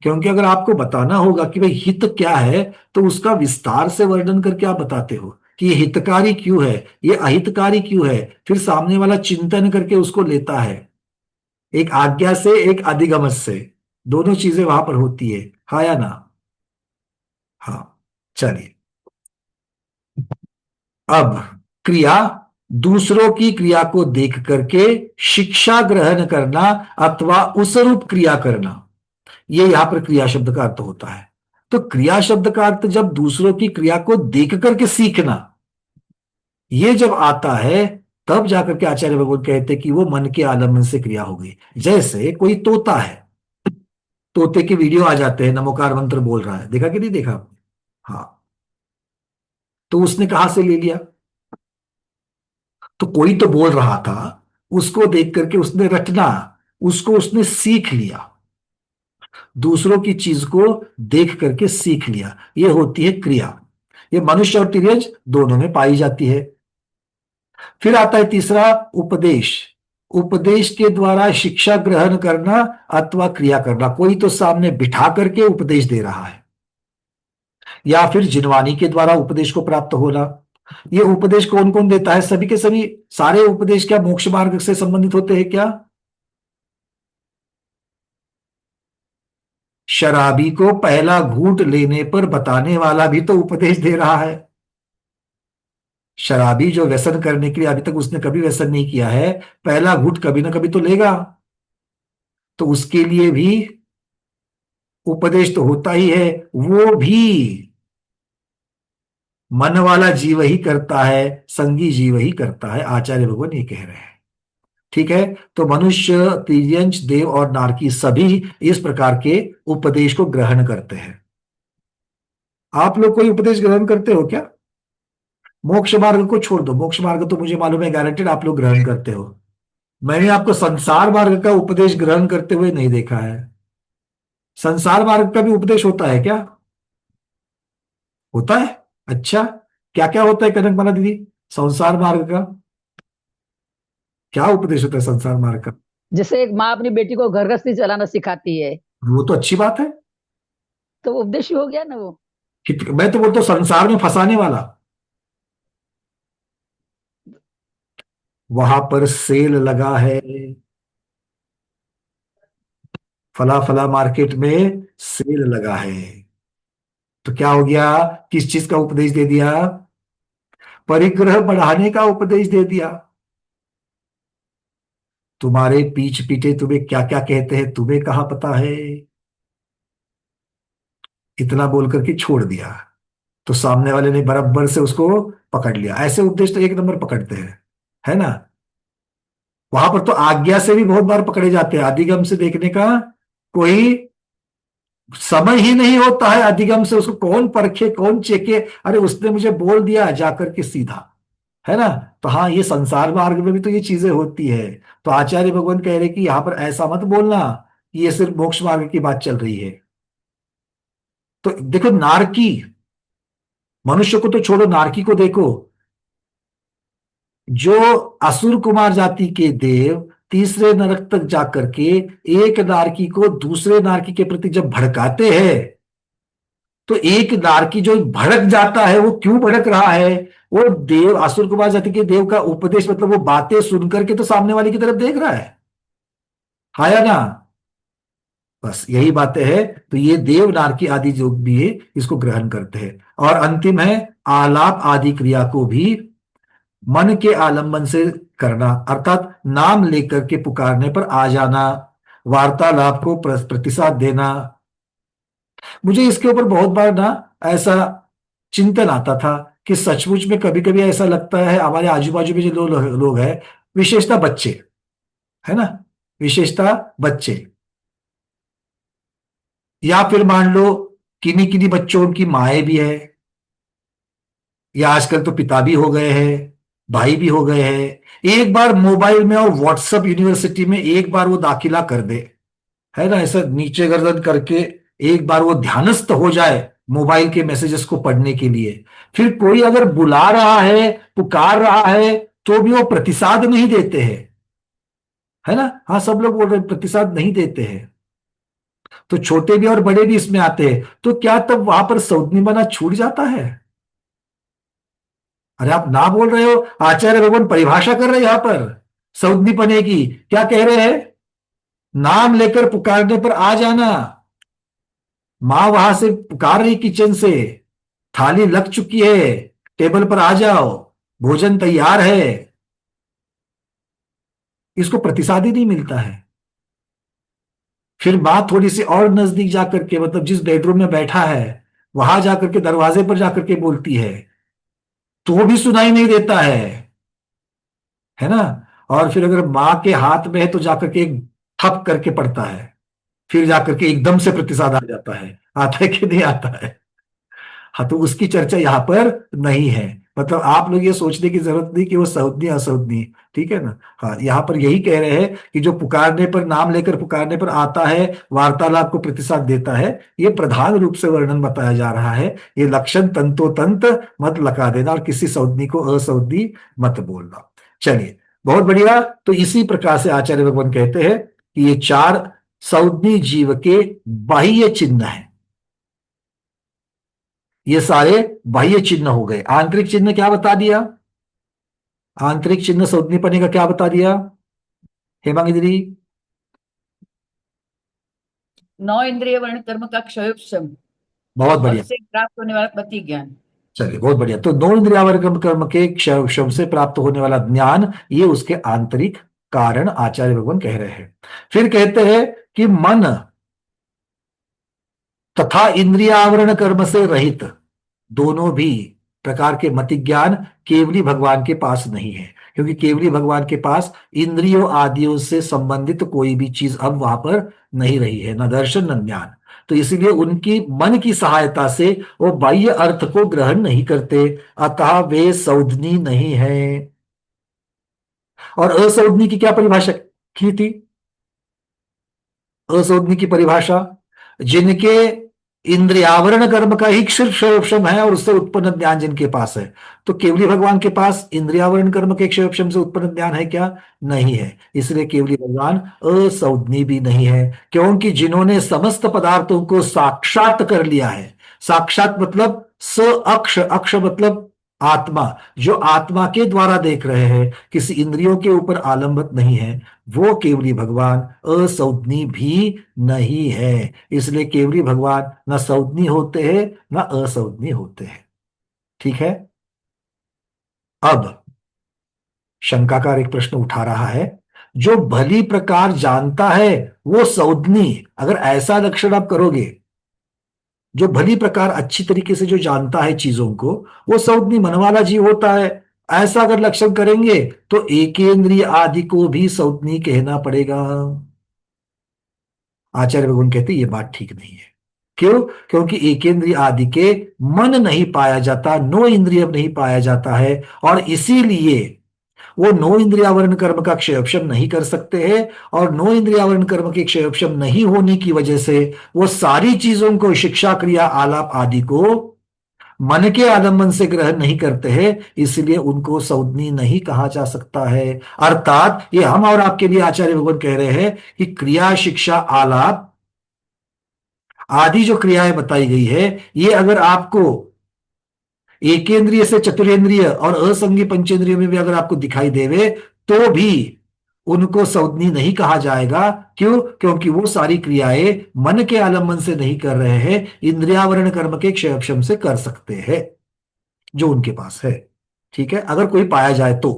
क्योंकि अगर आपको बताना होगा कि भाई हित क्या है, तो उसका विस्तार से वर्णन करके आप बताते हो कि ये हितकारी क्यों है, ये अहितकारी क्यों है, फिर सामने वाला चिंतन करके उसको लेता है, एक आज्ञा से एक अधिगमन से, दोनों चीजें वहां पर होती है। हाँ या ना? हाँ। चलिए, अब क्रिया, दूसरों की क्रिया को देख करके शिक्षा ग्रहण करना अथवा उस रूप क्रिया करना, ये यहां पर क्रिया शब्द का अर्थ होता है। तो क्रिया शब्द का अर्थ जब दूसरों की क्रिया को देख करके सीखना, ये जब आता है, तब जाकर के आचार्य भगवत कहते कि वो मन के आलम्बन से क्रिया हो गई। जैसे कोई तोता है, तोते के वीडियो आ जाते हैं, नमोकार मंत्र बोल रहा है, देखा कि नहीं देखा आपने? हाँ। तो उसने कहां से ले लिया? तो कोई तो बोल रहा था, उसको देख करके उसने रटना, उसको उसने सीख लिया, दूसरों की चीज को देख करके सीख लिया, ये होती है क्रिया। ये मनुष्य और तिर्यज दोनों में पाई जाती है। फिर आता है तीसरा, उपदेश। उपदेश के द्वारा शिक्षा ग्रहण करना अथवा क्रिया करना, कोई तो सामने बिठा करके उपदेश दे रहा है, या फिर जिनवानी के द्वारा उपदेश को प्राप्त होना। ये उपदेश कौन कौन देता है? सभी के सभी सारे उपदेश क्या मोक्ष मार्ग से संबंधित होते हैं क्या? शराबी को पहला घूंट लेने पर बताने वाला भी तो उपदेश दे रहा है। शराबी जो व्यसन करने के लिए, अभी तक उसने कभी व्यसन नहीं किया है, पहला घूंट कभी ना कभी तो लेगा, तो उसके लिए भी उपदेश तो होता ही है। वो भी मन वाला जीव ही करता है, संगी जीव ही करता है, आचार्य भगवान ये कह रहे हैं। ठीक है। तो मनुष्य, तिर्यंच, देव और नारकी सभी इस प्रकार के उपदेश को ग्रहण करते हैं। आप लोग कोई उपदेश ग्रहण करते हो क्या? मोक्ष मार्ग को छोड़ दो, मोक्ष मार्ग तो मुझे मालूम है गारंटेड आप लोग ग्रहण करते हो। मैंने आपको संसार मार्ग का उपदेश ग्रहण करते हुए नहीं देखा है। संसार मार्ग का भी उपदेश होता है क्या? होता है। अच्छा, क्या क्या होता है कनक माला दीदी संसार मार्ग का? क्या उपदेश होता है संसार मार्ग का? जैसे एक माँ अपनी बेटी को घर गृहस्थी चलाना सिखाती है, वो तो अच्छी बात है। तो उपदेश ही हो गया ना वो। मैं तो बोलता हूँ संसार में फंसाने वाला। वहां पर सेल लगा है, फला फला मार्केट में सेल लगा है। तो क्या हो गया? किस चीज का उपदेश दे दिया? परिग्रह बढ़ाने का उपदेश दे दिया। तुम्हारे पीछ पीछे तुम्हें क्या क्या कहते हैं, तुम्हें कहाँ पता है? इतना बोल करके छोड़ दिया। तो सामने वाले ने बराबर से उसको पकड़ लिया। ऐसे उपदेश तो एक नंबर पकड़ते हैं, है ना? वहां पर तो आज्ञा से भी बहुत बार पकड़े जाते हैं। अधिगम से देखने का कोई समय ही नहीं होता है। अधिगम से उसको कौन परखे, कौन चेके? अरे उसने मुझे बोल दिया जाकर के सीधा, है ना? तो हाँ, ये संसार मार्ग में भी तो ये चीजें होती है। तो आचार्य भगवान कह रहे कि यहां पर ऐसा मत बोलना कि ये सिर्फ मोक्ष मार्ग की बात चल रही है। तो देखो, नारकी, मनुष्य को तो छोड़ो, नारकी को देखो। जो असुर कुमार जाति के देव तीसरे नरक तक जाकर के एक नारकी को दूसरे नारकी के प्रति जब भड़काते हैं, तो एक नारकी जो भड़क जाता है, वो क्यों भड़क रहा है? वो देव, असुर कुमार जाति के देव का उपदेश, मतलब वो बातें सुन करके तो सामने वाले की तरफ देख रहा है, हाँ या ना? बस यही बातें है। तो ये देव नारकी आदि जो भी है, इसको ग्रहण करते हैं। और अंतिम है, आलाप आदि क्रिया को भी मन के आलंबन से करना, अर्थात नाम लेकर के पुकारने पर आ जाना, वार्तालाप को प्रतिसाद देना। मुझे इसके ऊपर बहुत बार ना ऐसा चिंतन आता था कि सचमुच में कभी कभी ऐसा लगता है हमारे आजू बाजू में जो लोग हैं, विशेषता बच्चे, है ना, विशेषता बच्चे, या फिर मान लो किन्हीं किन्हीं बच्चों की माएँ भी है, या आजकल तो पिता भी हो गए हैं, भाई भी हो गए हैं। एक बार मोबाइल में और व्हाट्सएप यूनिवर्सिटी में एक बार वो दाखिला कर दे, है ना, ऐसा नीचे गर्दन करके एक बार वो ध्यानस्थ हो जाए मोबाइल के मैसेजेस को पढ़ने के लिए, फिर कोई अगर बुला रहा है, पुकार रहा है, तो भी वो प्रतिसाद नहीं देते हैं, है ना? हाँ, सब लोग बोल रहे हैं प्रतिसाद नहीं देते हैं। तो छोटे भी और बड़े भी इसमें आते हैं। तो क्या तब वहां पर सौजन्य बना छूट जाता है? अरे आप ना बोल रहे हो, आचार्य भगवान परिभाषा कर रहे हैं यहां पर सौजन्यपने की। क्या कह रहे हैं? नाम लेकर पुकारने पर आ जाना। मां वहां से पुकार रही किचन से, थाली लग चुकी है, टेबल पर आ जाओ, भोजन तैयार है, इसको प्रतिसाद ही नहीं मिलता है। फिर मां थोड़ी सी और नजदीक जाकर के, मतलब जिस बेडरूम में बैठा है वहां जाकर के दरवाजे पर जाकर के बोलती है, तो भी सुनाई नहीं देता है ना? और फिर अगर मां के हाथ में है तो जाकर के एक ठप करके पड़ता है, फिर जाकर के एकदम से प्रतिसाद आ जाता है। आता है कि नहीं आता है? हाँ, तो उसकी चर्चा यहाँ पर नहीं है। मतलब आप लोग ये सोचने की जरूरत नहीं कि वो सौजन्य असौजन्य, ठीक है ना? हाँ, यहाँ पर यही कह रहे हैं कि जो पुकारने पर, नाम लेकर पुकारने पर आता है, वार्तालाप को प्रतिसाद देता है, ये प्रधान रूप से वर्णन बताया जा रहा है। ये लक्षण तंतोतंत मत लगा देना और किसी सौजन्य को असौजन्य मत बोलना। चलिए, बहुत बढ़िया। तो इसी प्रकार से आचार्य भगवान कहते हैं कि ये चार सौजन्य जीव के बाह्य चिन्ह हैं। ये सारे बाह्य चिन्ह हो गए। आंतरिक चिन्ह क्या बता दिया? आंतरिक चिन्ह सौजन्यपने का क्या बता दिया हेमांगी दीदी? 9 इंद्रिय वर्ण कर्म का क्षयोपशम बहुत और बढ़िया। उससे प्राप्त होने वाला पति ज्ञान। चलिए, बहुत बढ़िया। तो 9 इंद्रियावर्गम कर्म के क्षय शम से प्राप्त होने वाला ज्ञान, ये उसके आंतरिक कारण आचार्य भगवान कह रहे हैं। फिर कहते हैं कि मन तथा इंद्रियावरण कर्म से रहित दोनों भी प्रकार के मति ज्ञान केवली भगवान के पास नहीं है, क्योंकि केवली भगवान के पास इंद्रियों आदियों से संबंधित कोई भी चीज अब वहां पर नहीं रही है, न दर्शन न ज्ञान। तो इसीलिए उनकी मन की सहायता से वो बाह्य अर्थ को ग्रहण नहीं करते, अतः वे सौधनी नहीं है। और असौधनी की क्या परिभाषा की थी? असौधनी की परिभाषा, जिनके इंद्रियावरण कर्म का ही क्षयोपशम है और उससे उत्पन्न ज्ञान जिनके पास है। तो केवली भगवान के पास इंद्रियावरण कर्म के क्षयोपशम से उत्पन्न ज्ञान है क्या? नहीं है। इसलिए केवली भगवान असौधनी भी नहीं है, क्योंकि जिन्होंने समस्त पदार्थों को साक्षात कर लिया है, साक्षात मतलब स अक्ष, अक्ष मतलब आत्मा, जो आत्मा के द्वारा देख रहे हैं, किसी इंद्रियों के ऊपर आलंबित नहीं है, वो केवली भगवान असौदनी भी नहीं है। इसलिए केवली भगवान न सौदनी होते हैं न असौदनी होते हैं। ठीक है। अब शंकाकार एक प्रश्न उठा रहा है, जो भली प्रकार जानता है वो सौदनी, अगर ऐसा लक्षण आप करोगे, जो भली प्रकार अच्छी तरीके से जो जानता है चीजों को, वो सौदनी मन वाला जीव होता है, ऐसा अगर लक्षण करेंगे तो एकेंद्रिय आदि को भी सौदनी कहना पड़ेगा। आचार्य भगवान कहते ये बात ठीक नहीं है। क्यों? क्योंकि एकेंद्रिय आदि के मन नहीं पाया जाता, नो इंद्रिय नहीं पाया जाता है, और इसीलिए वो नो इंद्रियावरण कर्म का क्षयक्षम नहीं कर सकते हैं, और नो इंद्रियावरण कर्म के क्षयक्षम नहीं होने की वजह से वो सारी चीजों को, शिक्षा क्रिया आलाप आदि को मन के आलंबन से ग्रहण नहीं करते हैं, इसलिए उनको सौदनी नहीं कहा जा सकता है। अर्थात ये हम और आपके लिए आचार्य भगवान कह रहे हैं कि क्रिया शिक्षा आलाप आदि जो क्रियाएं बताई गई है, ये अगर आपको एकेंद्रिय से चतुरेंद्रिय और असंगी पंचेंद्रिय में भी अगर आपको दिखाई देवे, तो भी उनको सौदनी नहीं कहा जाएगा। क्यों? क्योंकि वो सारी क्रियाएं मन के आलंबन से नहीं कर रहे हैं, इंद्रियावरण कर्म के क्षयक्षम से कर सकते हैं जो उनके पास है। ठीक है, अगर कोई पाया जाए तो।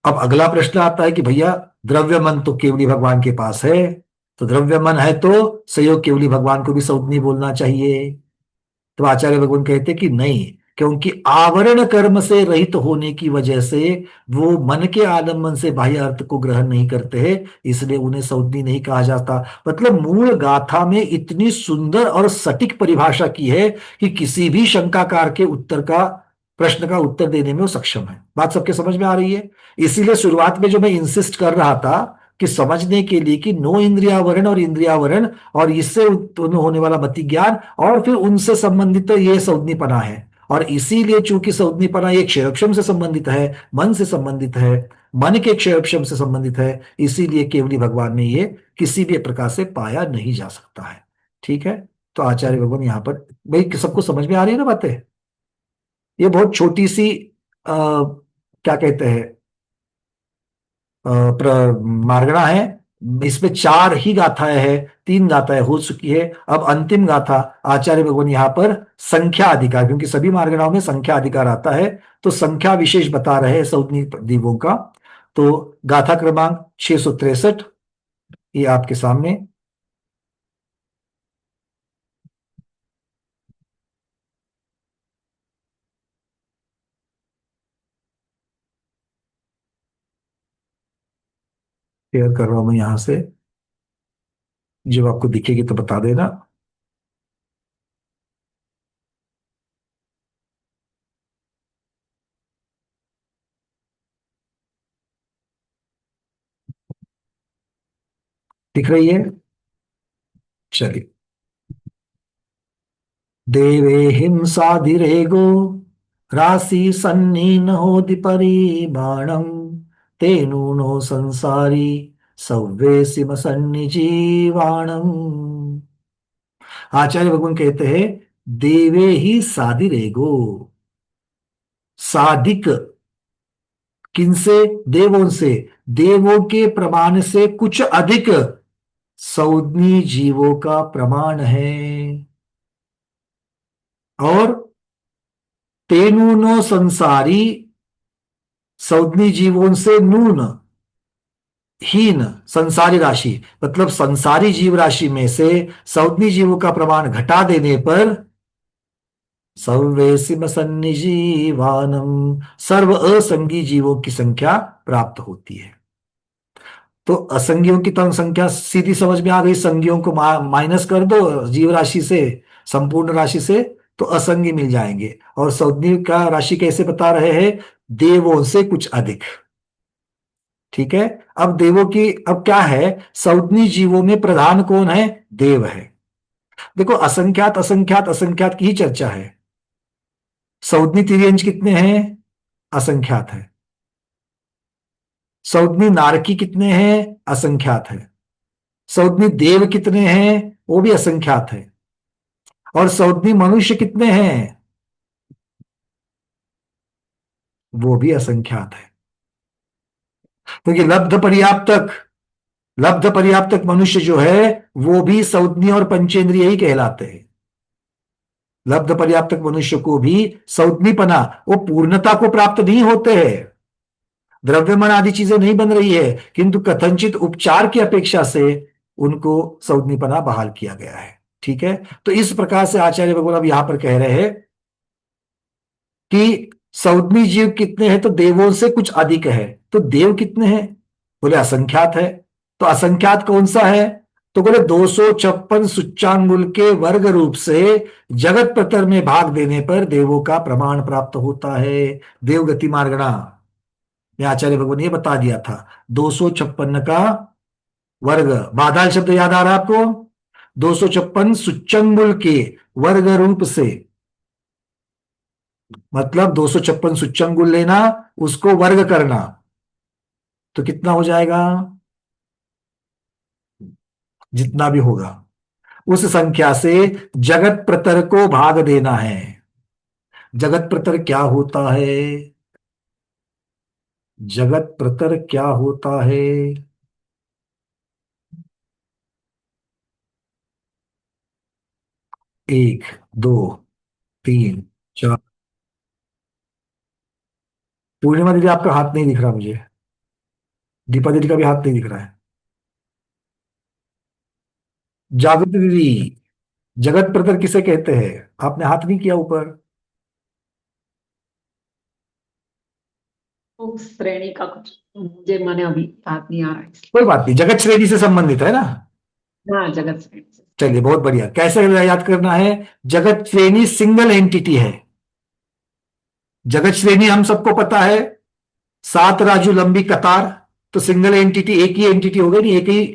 अब अगला प्रश्न आता है कि भैया द्रव्य मन तो केवली भगवान के पास है, तो द्रव्य मन है तो संयोग केवली भगवान को भी सौदनी बोलना चाहिए। तो आचार्य भगवान कहते कि नहीं, क्योंकि आवरण कर्म से रहित होने की वजह से वो मन के आलम्बन से बाह्य अर्थ को ग्रहण नहीं करते हैं, इसलिए उन्हें सौदनी नहीं कहा जाता। मतलब मूल गाथा में इतनी सुंदर और सटीक परिभाषा की है कि किसी भी शंकाकार के उत्तर का, प्रश्न का उत्तर देने में वो सक्षम है। बात सबके समझ में आ रही है? इसीलिए शुरुआत में जो मैं इंसिस्ट कर रहा था कि समझने के लिए कि नो इंद्रियावरण और इंद्रियावरण और इससे उत्पन्न होने वाला मति ज्ञान और फिर उनसे संबंधित तो ये सौदनीपना है, और इसीलिए चूंकि सौदनीपना ये क्षयोक्षम से संबंधित है, मन से संबंधित है, मन के क्षयोक्षम से संबंधित है, इसीलिए केवली भगवान में ये किसी भी प्रकार से पाया नहीं जा सकता है। ठीक है। तो आचार्य भगवान यहां पर, भाई सबको समझ में आ रही है ना बातें? ये बहुत छोटी सी क्या कहते हैं, मार्गणा है। इसमें चार ही गाथाएं हैं, तीन गाथाएं हो चुकी है। अब अंतिम गाथा आचार्य भगवान यहाँ पर संख्या अधिकार, क्योंकि सभी मार्गणाओं में संख्या अधिकार आता है, तो संख्या विशेष बता रहे हैं सौदनी दीवों का। तो गाथा क्रमांक 663 ये आपके सामने। शेयर कर रहा हूं मैं यहां से, जब आपको दिखेगी तो बता देना। दिख रही है? चलिए। देवे हिंसाधिरेगो राशि सन्नीन होति परिमाणम तेनूनो संसारी सव्वेसिम सन्निजीवाणम। आचार्य भगवान कहते हैं देवे ही साधिरेगो, साधिक किनसे? देवों से, देवों के प्रमाण से कुछ अधिक सौदनी जीवों का प्रमाण है। और तेनूनो संसारी, सौदनी जीवों से नून, हीन संसारी राशि, मतलब संसारी जीव राशि में से सौदनी जीवों का प्रमाण घटा देने पर सर्वेसिम सन्निजीवानम, सर्व असंगी जीवों की संख्या प्राप्त होती है। तो असंगियों की तो संख्या सीधी समझ में आ गई, संगियों को माइनस कर दो जीव राशि से, संपूर्ण राशि से, तो असंगी मिल जाएंगे। और सौदनी का राशि कैसे बता रहे हैं? देवों से कुछ अधिक। ठीक है। अब देवों की, अब क्या है, सौदनी जीवों में प्रधान कौन है? देव है। देखो असंख्यात असंख्यात असंख्यात की ही चर्चा है। सौदनी तिर्यंश कितने हैं? असंख्यात है। सौदनी नारकी कितने हैं? असंख्यात है। सौदनी देव कितने हैं? वो भी असंख्यात है। और सौदनी मनुष्य कितने हैं? वो भी असंख्यात है। क्योंकि लब्ध पर्याप्तक मनुष्य जो है वो भी सौज्ञ और पंचेंद्रिय ही कहलाते हैं। लब्ध पर्याप्तक मनुष्य को भी सौज्ञीपना, वो पूर्णता को प्राप्त नहीं होते हैं, द्रव्यमन आदि चीजें नहीं बन रही है, किंतु कथनचित उपचार की अपेक्षा से उनको सौज्ञीपना बहाल किया गया है। ठीक है, तो इस प्रकार से आचार्य भगवान अब यहां पर कह रहे हैं कि सौज्ञी जीव कितने हैं, तो देवों से कुछ अधिक है। तो देव कितने हैं, बोले असंख्यात है। तो असंख्यात कौन सा है, तो बोले 256 सूच्चांगुल के वर्ग रूप से जगत प्रतर में भाग देने पर देवों का प्रमाण प्राप्त होता है। देवगति मार्गणा में आचार्य भगवान ने ये बता दिया था, 256 का वर्ग, बाधाल शब्द याद आ रहा है आपको, 256 सूच्चंगुल के वर्ग रूप से, मतलब 256 सूच्चंगुल लेना, उसको वर्ग करना, तो कितना हो जाएगा, जितना भी होगा उस संख्या से जगत प्रतर को भाग देना है। जगत प्रतर क्या होता है, जगत प्रतर क्या होता है, 1 2 3 4। पूर्णिमा दीदी आपका हाथ नहीं दिख रहा मुझे, दीपा दीदी का भी हाथ नहीं दिख रहा है। जागृति दीदी, जगत प्रतर किसे कहते हैं, आपने हाथ नहीं किया ऊपर। तो श्रेणी का कुछ मुझे मैंने अभी याद नहीं आ रहा है। कोई बात नहीं, जगत श्रेणी से संबंधित है ना। हाँ, जगत श्रेणी से। चलिए बहुत बढ़िया, कैसे याद करना है, जगत श्रेणी सिंगल एंटिटी है। जगत श्रेणी हम सबको पता है, 7 राजू लंबी कतार, तो सिंगल एंटिटी, एक ही एंटिटी हो गई, नहीं एक ही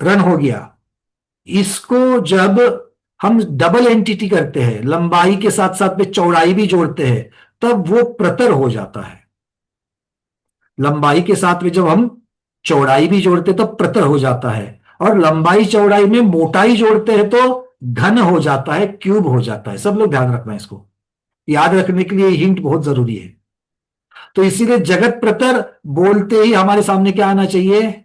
रन हो गया। इसको जब हम डबल एंटिटी करते हैं, लंबाई के साथ साथ में चौड़ाई भी जोड़ते हैं, तब वो प्रतर हो जाता है। लंबाई के साथ में जब हम चौड़ाई भी जोड़ते हैं तब प्रतर हो जाता है, और लंबाई चौड़ाई में मोटाई जोड़ते हैं तो घन हो जाता है, क्यूब हो जाता है। सब लोग ध्यान रखना है, इसको याद रखने के लिए हिंट बहुत जरूरी है। तो इसीलिए जगत प्रतर बोलते ही हमारे सामने क्या आना चाहिए,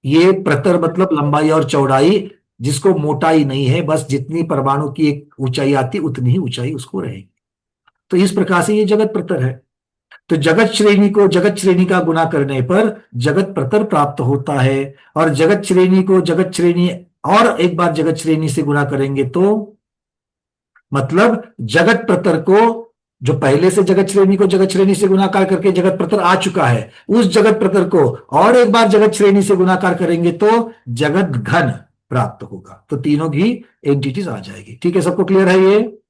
ये प्रतर मतलब लंबाई और चौड़ाई, जिसको मोटाई नहीं है, बस जितनी परमाणु की एक ऊंचाई आती उतनी ही ऊंचाई उसको रहेगी। तो इस प्रकार से ये जगत प्रतर है। तो जगत श्रेणी को जगत श्रेणी का गुना करने पर जगत प्रतर प्राप्त होता है, और जगत श्रेणी को जगत श्रेणी और एक बार जगत श्रेणी से गुना करेंगे तो मतलब जगत प्रतर को, जो पहले से जगत श्रेणी को जगत श्रेणी से गुणाकार करके जगत प्रतर आ चुका है, उस जगत प्रतर को और एक बार जगत श्रेणी से गुणाकार करेंगे तो जगत घन प्राप्त होगा। तो तीनों की एंटिटीज आ जाएगी। ठीक है, सबको क्लियर है ये।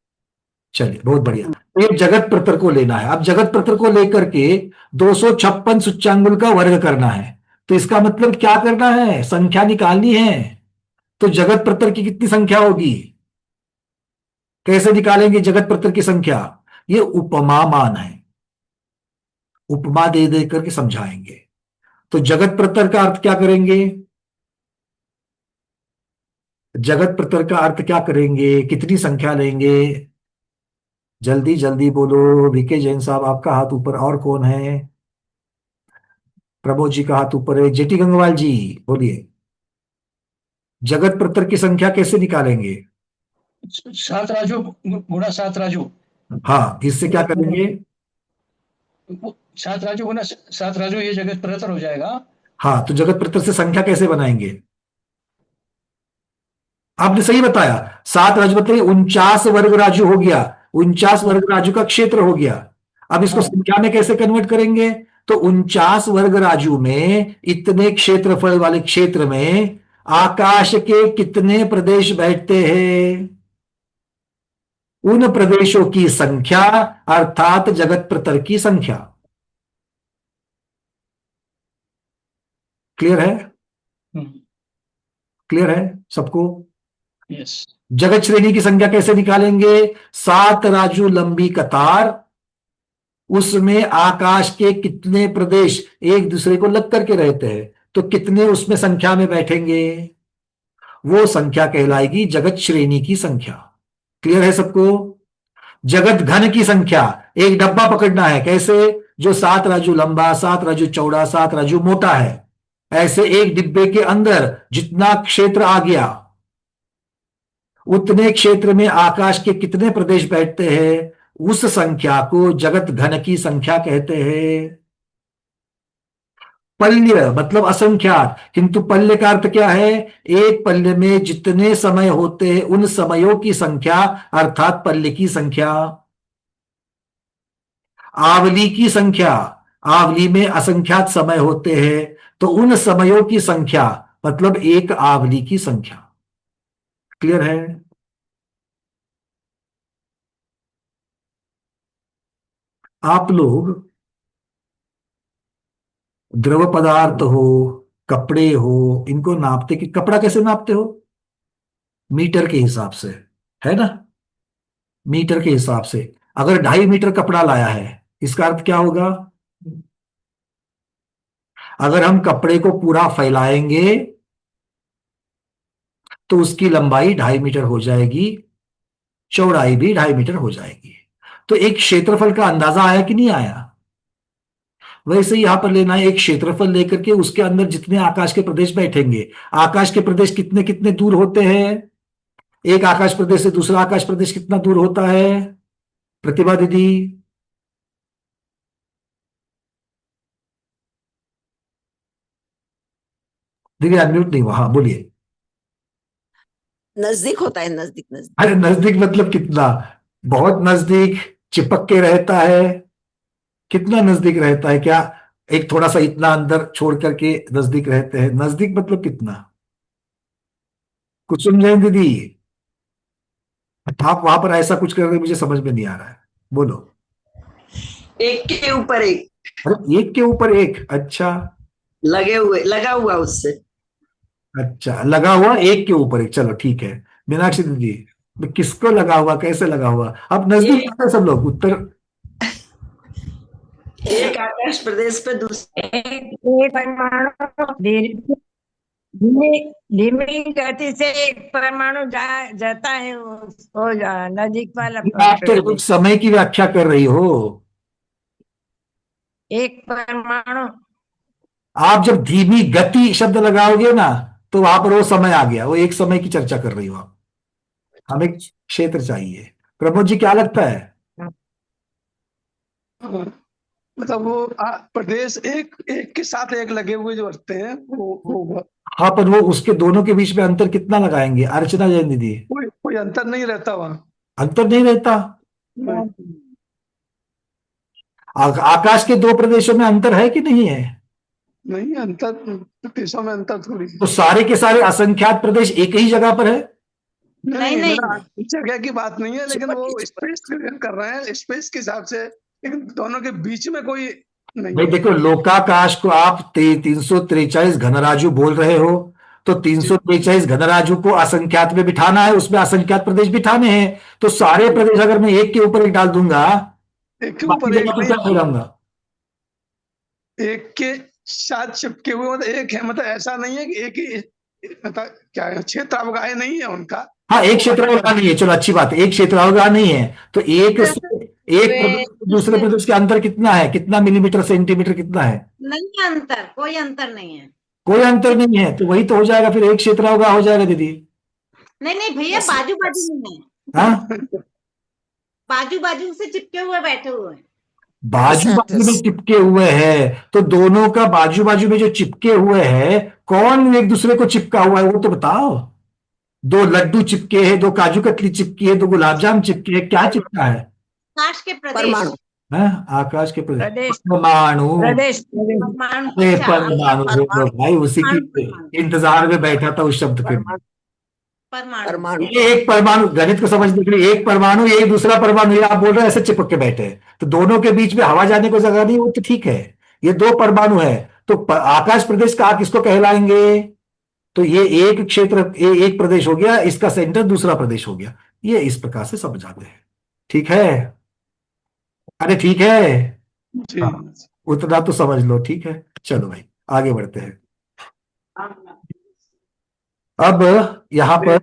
चलिए बहुत बढ़िया, तो ये जगत प्रतर को लेना है। अब जगत प्रतर को लेकर के 256 सूच्चांगुल का वर्ग करना है। तो इसका मतलब क्या करना है, संख्या निकालनी है। तो जगत प्रतर की कितनी संख्या होगी, कैसे निकालेंगे जगत प्रतर की संख्या, ये उपमा मान है, उपमा दे दे करके समझाएंगे। तो जगत प्रतर का अर्थ क्या करेंगे, जगत प्रतर का अर्थ क्या करेंगे, कितनी संख्या लेंगे, जल्दी जल्दी बोलो। वीके जैन साहब आपका हाथ ऊपर, और कौन है, प्रमोद जी का हाथ ऊपर है, जेटी गंगवाल जी बोलिए, जगत प्रतर की संख्या कैसे निकालेंगे। 7 राजू गुणा 7 राजू। हाँ, इससे क्या करेंगे, 7 राजू गुणा 7 राजू, ये जगत प्रतर हो जाएगा। हाँ, तो जगत प्रतर से संख्या कैसे बनाएंगे, आपने सही बताया, 7 राजू मतलब 49 वर्ग राजू हो गया, 49 वर्ग राजू का क्षेत्र हो गया। अब इसको संख्या में कैसे कन्वर्ट करेंगे, तो 49 वर्ग राजू में इतने क्षेत्रफल वाले क्षेत्र में आकाश के कितने प्रदेश बैठते हैं, उन प्रदेशों की संख्या अर्थात जगत प्रतर की संख्या। क्लियर है, क्लियर है सबको। यस। जगत श्रेणी की संख्या कैसे निकालेंगे, 7 राजू लंबी कतार, उसमें आकाश के कितने प्रदेश एक दूसरे को लग करके रहते हैं, तो कितने उसमें संख्या में बैठेंगे, वो संख्या कहलाएगी जगत श्रेणी की संख्या। क्लियर है सबको। जगत घन की संख्या, एक डब्बा पकड़ना है, कैसे? जो 7 राजू लंबा, 7 राजू चौड़ा, 7 राजू मोटा है, ऐसे एक डिब्बे के अंदर जितना क्षेत्र आ गया, उतने क्षेत्र में आकाश के कितने प्रदेश बैठते हैं, उस संख्या को जगत घन की संख्या कहते हैं। पल्य मतलब असंख्यात, किंतु पल्य का अर्थ क्या है? एक पल्य में जितने समय होते हैं उन समयों की संख्या, अर्थात पल्य की संख्या। आवली की संख्या, आवली में असंख्यात समय होते हैं, तो उन समयों की संख्या मतलब एक आवली की संख्या। क्लियर है? आप लोग द्रव पदार्थ हो, कपड़े हो, इनको नापते कि कपड़ा कैसे नापते हो? मीटर के हिसाब से, है ना? मीटर के हिसाब से। अगर 2.5 मीटर कपड़ा लाया है, इसका अर्थ क्या होगा? अगर हम कपड़े को पूरा फैलाएंगे तो उसकी लंबाई 2.5 मीटर हो जाएगी, चौड़ाई भी 2.5 मीटर हो जाएगी। तो एक क्षेत्रफल का अंदाजा आया कि नहीं आया? वैसे ही यहां पर लेना है, एक क्षेत्रफल लेकर के उसके अंदर जितने आकाश के प्रदेश बैठेंगे, आकाश के प्रदेश कितने कितने दूर होते हैं, एक आकाश प्रदेश से दूसरा आकाश प्रदेश कितना दूर होता है? प्रतिभा दीदी। दीदी अनम्यूट नहीं हुआ, हाँ बोलिए। नजदीक होता है, नजदीक नजदीक। अरे नजदीक मतलब कितना? बहुत नजदीक, चिपक के रहता है? कितना नजदीक रहता है? क्या एक थोड़ा सा इतना अंदर छोड़ करके नजदीक रहते हैं? नजदीक मतलब कितना? कुछ समझाएं दीदी? आप वहां पर ऐसा कुछ कर रहे हैं, मुझे समझ में नहीं आ रहा है, बोलो। एक के ऊपर एक, अरे एक के ऊपर एक, अच्छा। लगा हुआ उससे। अच्छा, लगा हुआ एक के ऊपर एक, चलो ठीक है। मीनाक्षी दीदी, किसको लगा हुआ, कैसे लगा हुआ? अब नजदीक एक, रहते हैं सब लोग, उत्तर। एक आकाश प्रदेश पे दूसरे। एक परमाणु धीमी धीमी गति से एक परमाणु जाता है, वो नजदीक वाला आप तो प्रदेश। समय की व्याख्या कर रही हो। एक परमाणु, आप जब धीमी गति शब्द लगाओगे ना, तो वहां पर वो समय आ गया, वो एक समय की चर्चा कर रही हो आप। हमें क्षेत्र चाहिए। प्रमोद जी क्या लगता है? मतलब वो प्रदेश एक एक के साथ एक लगे हुए जो रखते हैं वो हाँ, पर वो उसके दोनों के बीच में अंतर कितना लगाएंगे? अर्चना जैन दीदी, कोई अंतर नहीं रहता वहां। अंतर नहीं रहता? नहीं, आकाश के दो प्रदेशों में अंतर है कि नहीं है? नहीं अंतर, देशों में अंतर थोड़ी। तो सारे के सारे असंख्यात प्रदेश एक ही जगह पर है? नहीं नहीं, मेरा जगह की बात नहीं है, लेकिन वो स्पेस कर रहे हैं स्पेस के हिसाब से, लेकिन दोनों के बीच में कोई नहीं भाई है। देखो, लोकाकाश को आप 343 घनराजु बोल रहे हो, तो 343 घनराजु को असंख्यात में बिठाना है, उसमें असंख्यात प्रदेश बिठाने हैं। तो सारे प्रदेश अगर मैं एक के ऊपर एक डाल दूंगा, एक के बाकी ऊपर एक जगह तो क्या नहीं, फैलाऊंगा? एक के साथ चिपके हुए, मतलब एक है, मतलब ऐसा नहीं है कि एक ही, मतलब क्या है, क्षेत्र अवगाह्य नहीं है उनका। हाँ, एक क्षेत्र अवगाह नहीं है, चलो अच्छी बात है, एक क्षेत्र अवगाह नहीं है। तो एक से एक प्रदेश से दूसरे प्रदेश के अंतर कितना है? कितना मिलीमीटर, सेंटीमीटर कितना है? नहीं अंतर, कोई अंतर नहीं है। कोई अंतर नहीं है, तो वही तो हो जाएगा, फिर एक क्षेत्र अवगाह हो जाएगा दीदी। नहीं नहीं भैया, बाजू बाजू में है, हाँ, बाजू बाजू से चिपके हुए बैठे हुए हैं। बाजू बाजू में चिपके हुए हैं, तो दोनों का बाजू बाजू में जो चिपके हुए हैं, कौन एक दूसरे को चिपका हुआ है वो तो बताओ। दो लड्डू चिपके हैं, दो काजू कतली चिपकी है, दो गुलाब जाम चिपके हैं, क्या चिपका है? आकाश के प्रदेश, परमाणु, हाँ, आकाश के प्रदेश परमाणु। प्रदेश परमाणु, अरे अच्छा, परमाणु बोलो भाई, उसी की परमाणु, इंतजार में बैठा था उस शब्द के। परमाणु। परमाणु। ये एक परमाणु, गणित को समझने के लिए एक परमाणु, ये दूसरा परमाणु, ये आप बोल रहे हैं ऐसे चिपक के बैठे हैं, तो दोनों के बीच में हवा जाने को जगह नहीं, वो तो ठीक है। ये दो परमाणु है, तो आकाश प्रदेश का किसको कहलाएंगे? तो ये एक क्षेत्र, एक प्रदेश हो गया, इसका सेंटर दूसरा प्रदेश हो गया। ये इस प्रकार से समझाते हैं, ठीक है? अरे ठीक है, जी हाँ, उतना तो समझ लो, ठीक है। चलो भाई आगे बढ़ते हैं। अब यहां पर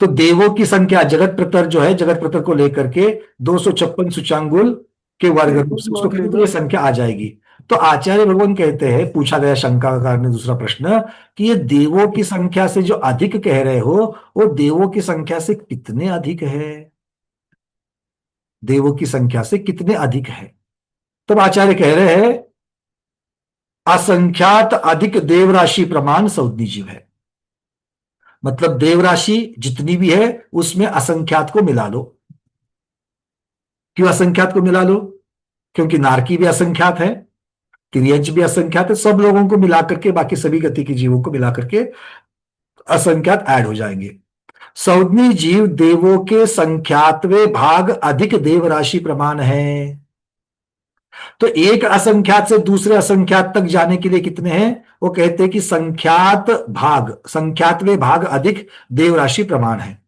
तो देवों की संख्या जगत प्रतर जो है, जगत प्रतर को लेकर के 256 सूचांगुल के वर्ग रूप से उसको करेंगे तो ये संख्या आ जाएगी। तो आचार्य भगवान कहते हैं, पूछा गया शंकाकार ने दूसरा प्रश्न, कि ये देवों की संख्या से जो अधिक कह रहे हो, वो देवों की संख्या से कितने अधिक है? देवों की संख्या से कितने अधिक है? तब आचार्य कह रहे हैं असंख्यात अधिक देवराशि प्रमाण सौदनी जीव है। मतलब देवराशि जितनी भी है उसमें असंख्यात को मिला लो। क्यों असंख्यात को मिला लो? क्योंकि नारकी भी असंख्यात है, तिर्यंच भी असंख्यात है, सब लोगों को मिलाकर के, बाकी सभी गति के जीवों को मिलाकर के असंख्यात ऐड हो जाएंगे। सौदनी जीव देवों के संख्यातवे भाग अधिक देवराशि प्रमाण है। तो एक असंख्यात से दूसरे असंख्यात तक जाने के लिए कितने हैं? वो कहते हैं कि संख्यातवे भाग अधिक देवराशि प्रमाण है।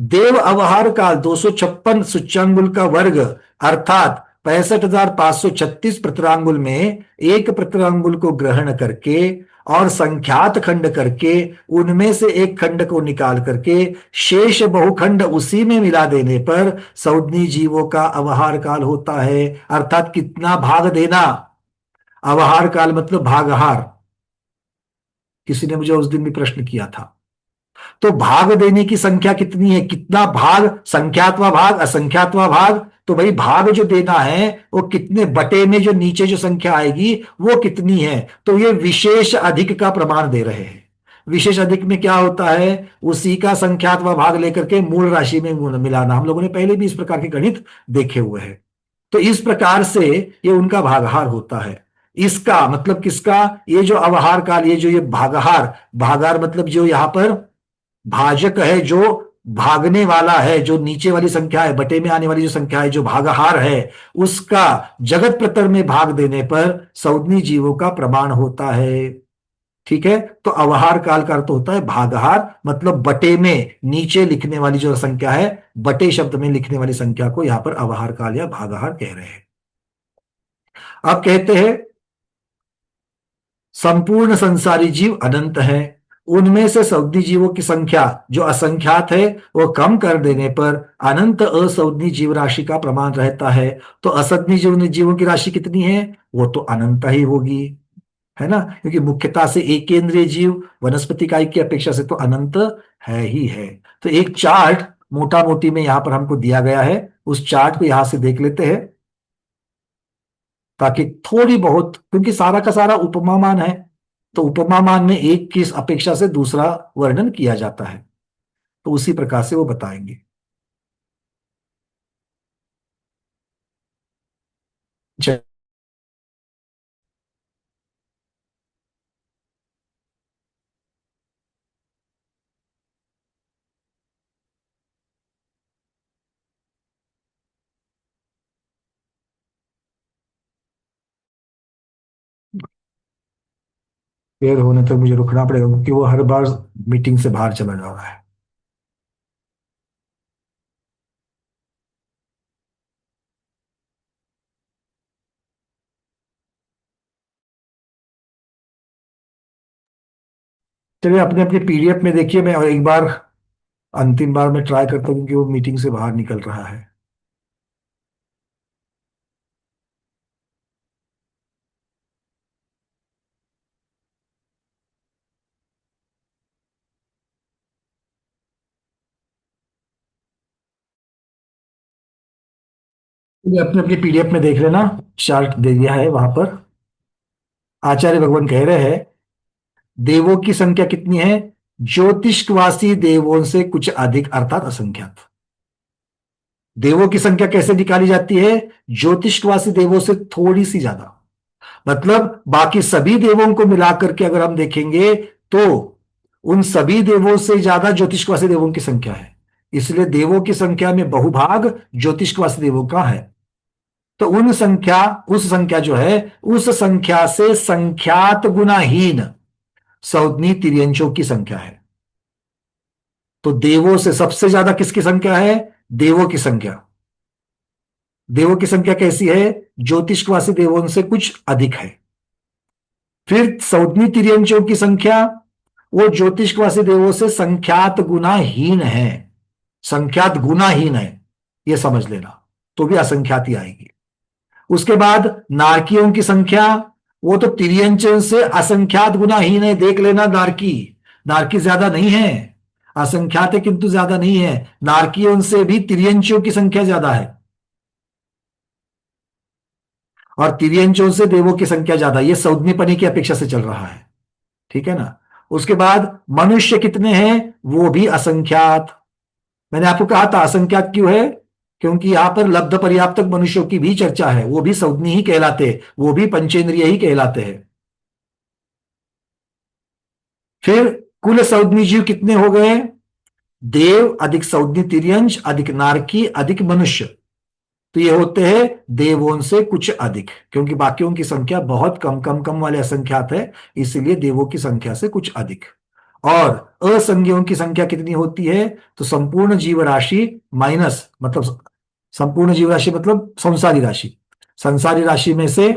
देव अवहार काल 256 सूच्यांगुल का वर्ग अर्थात 65,536 प्रतरांगुल में एक प्रतरांगुल को ग्रहण करके और संख्यात खंड करके उनमें से एक खंड को निकाल करके शेष बहुखंड उसी में मिला देने पर सौदनी जीवों का अवहार काल होता है। अर्थात कितना भाग देना। अवहार काल मतलब भागहार। किसी ने मुझे उस दिन भी प्रश्न किया था। तो भाग देने की संख्या कितनी है, कितना भाग, संख्यात्वा भाग असंख्यात्वा भाग। तो भाई भाग जो देना है वो कितने बटे में जो नीचे जो संख्या आएगी वो कितनी है। तो ये विशेष अधिक का प्रमाण दे रहे हैं। विशेष अधिक में क्या होता है? उसी का संख्यात्वा भाग लेकर के मूल राशि में मिलाना। हम लोगों ने पहले भी इस प्रकार के गणित देखे हुए हैं। तो इस प्रकार से ये उनका भागहार होता है। इसका मतलब किसका? ये जो अवहार काल, ये जो ये भागहार, भागार मतलब जो यहां पर भाजक है, जो भागने वाला है, जो नीचे वाली संख्या है, बटे में आने वाली जो संख्या है, जो भागहार है, उसका जगत प्रतर में भाग देने पर सौदनी जीवों का प्रमाण होता है। ठीक है। तो अवहार काल का अर्थ होता है भागहार, मतलब बटे में नीचे लिखने वाली जो संख्या है, बटे शब्द में लिखने वाली संख्या को यहां पर अवहार काल या भागहार कह रहे हैं। अब कहते हैं संपूर्ण संसारी जीव अनंत है। उनमें से सौदनी जीवों की संख्या जो असंख्यात है वो कम कर देने पर अनंत असौदनी जीव राशि का प्रमाण रहता है। तो असदनी जीवों की राशि कितनी है? वो तो अनंत ही होगी, है ना, क्योंकि मुख्यता से एक केंद्रीय जीव वनस्पति काय की अपेक्षा से तो अनंत है ही है। तो एक चार्ट मोटा मोटी में यहां पर हमको दिया गया है, उस चार्ट को यहां से देख लेते हैं ताकि थोड़ी बहुत, क्योंकि सारा का सारा उपमामान है, तो उपमामान में एक की अपेक्षा से दूसरा वर्णन किया जाता है, तो उसी प्रकार से वो बताएंगे। क्लियर होने तक मुझे रुकना पड़ेगा क्योंकि वो हर बार मीटिंग से बाहर चला जा रहा है। चलिए अपने अपने पीडीएफ में देखिए, मैं और एक बार अंतिम बार मैं ट्राई करता हूँ कि वो मीटिंग से बाहर निकल रहा है। ये अपने अपने पीडीएफ में देख लेना, चार्ट दे दिया है वहां पर। आचार्य भगवान कह रहे हैं देवों की संख्या कितनी है? ज्योतिषवासी देवों से कुछ अधिक अर्थात असंख्यात। देवों की संख्या कैसे निकाली जाती है? ज्योतिषवासी देवों से थोड़ी सी ज्यादा, मतलब बाकी सभी देवों को मिलाकर के अगर हम देखेंगे तो उन सभी देवों से ज्यादा ज्योतिषवासी देवों की संख्या है। इसलिए देवों की संख्या में बहुभाग ज्योतिषवासी देवों का है। तो उस संख्या जो है, उस संख्या से संख्यात गुणाहीन सौदनी तिर्यंचों की संख्या है। तो देवों से सबसे ज्यादा किसकी संख्या है? देवों की संख्या। देवों की संख्या कैसी है? ज्योतिषवासी देवों से कुछ अधिक है। फिर सौदनी तिर्यंचों की संख्या वो ज्योतिषवासी देवों से संख्यात गुणाहीन है। संख्यात गुणाहीन है, ये समझ लेना, तो भी असंख्यात ही आएगी। उसके बाद नारकियों की संख्या, वो तो तिर्यंचन से असंख्यात गुणाहीन है, देख लेना। नारकी नारकी ज्यादा नहीं है, असंख्यात है किंतु ज्यादा नहीं है। नारकियों से भी तिर्यंचियों की संख्या ज्यादा है, और तिर्यंचों से देवों की संख्या ज्यादा। ये सौद्मीपनी की अपेक्षा से चल रहा है, ठीक है ना। उसके बाद मनुष्य कितने हैं, वो भी असंख्यात। मैंने आपको कहा था असंख्यात क्यों है, क्योंकि यहां पर लब्ध पर्याप्तक मनुष्यों की भी चर्चा है, वो भी सौज्ञी ही कहलाते हैं, वो भी पंचेंद्रिय ही कहलाते हैं। फिर कुल सौज्ञी जीव कितने हो गए, देव अधिक सौज्ञी तिर्यंश अधिक नारकी अधिक मनुष्य, तो ये होते हैं देवों से कुछ अधिक, क्योंकि बाकियों की संख्या बहुत कम कम कम वाले असंख्यात है, इसलिए देवों की संख्या से कुछ अधिक। और असंज्ञों की संख्या कितनी होती है, तो संपूर्ण जीव राशि माइनस, मतलब संपूर्ण जीव राशि मतलब संसारी राशि, संसारी राशि में से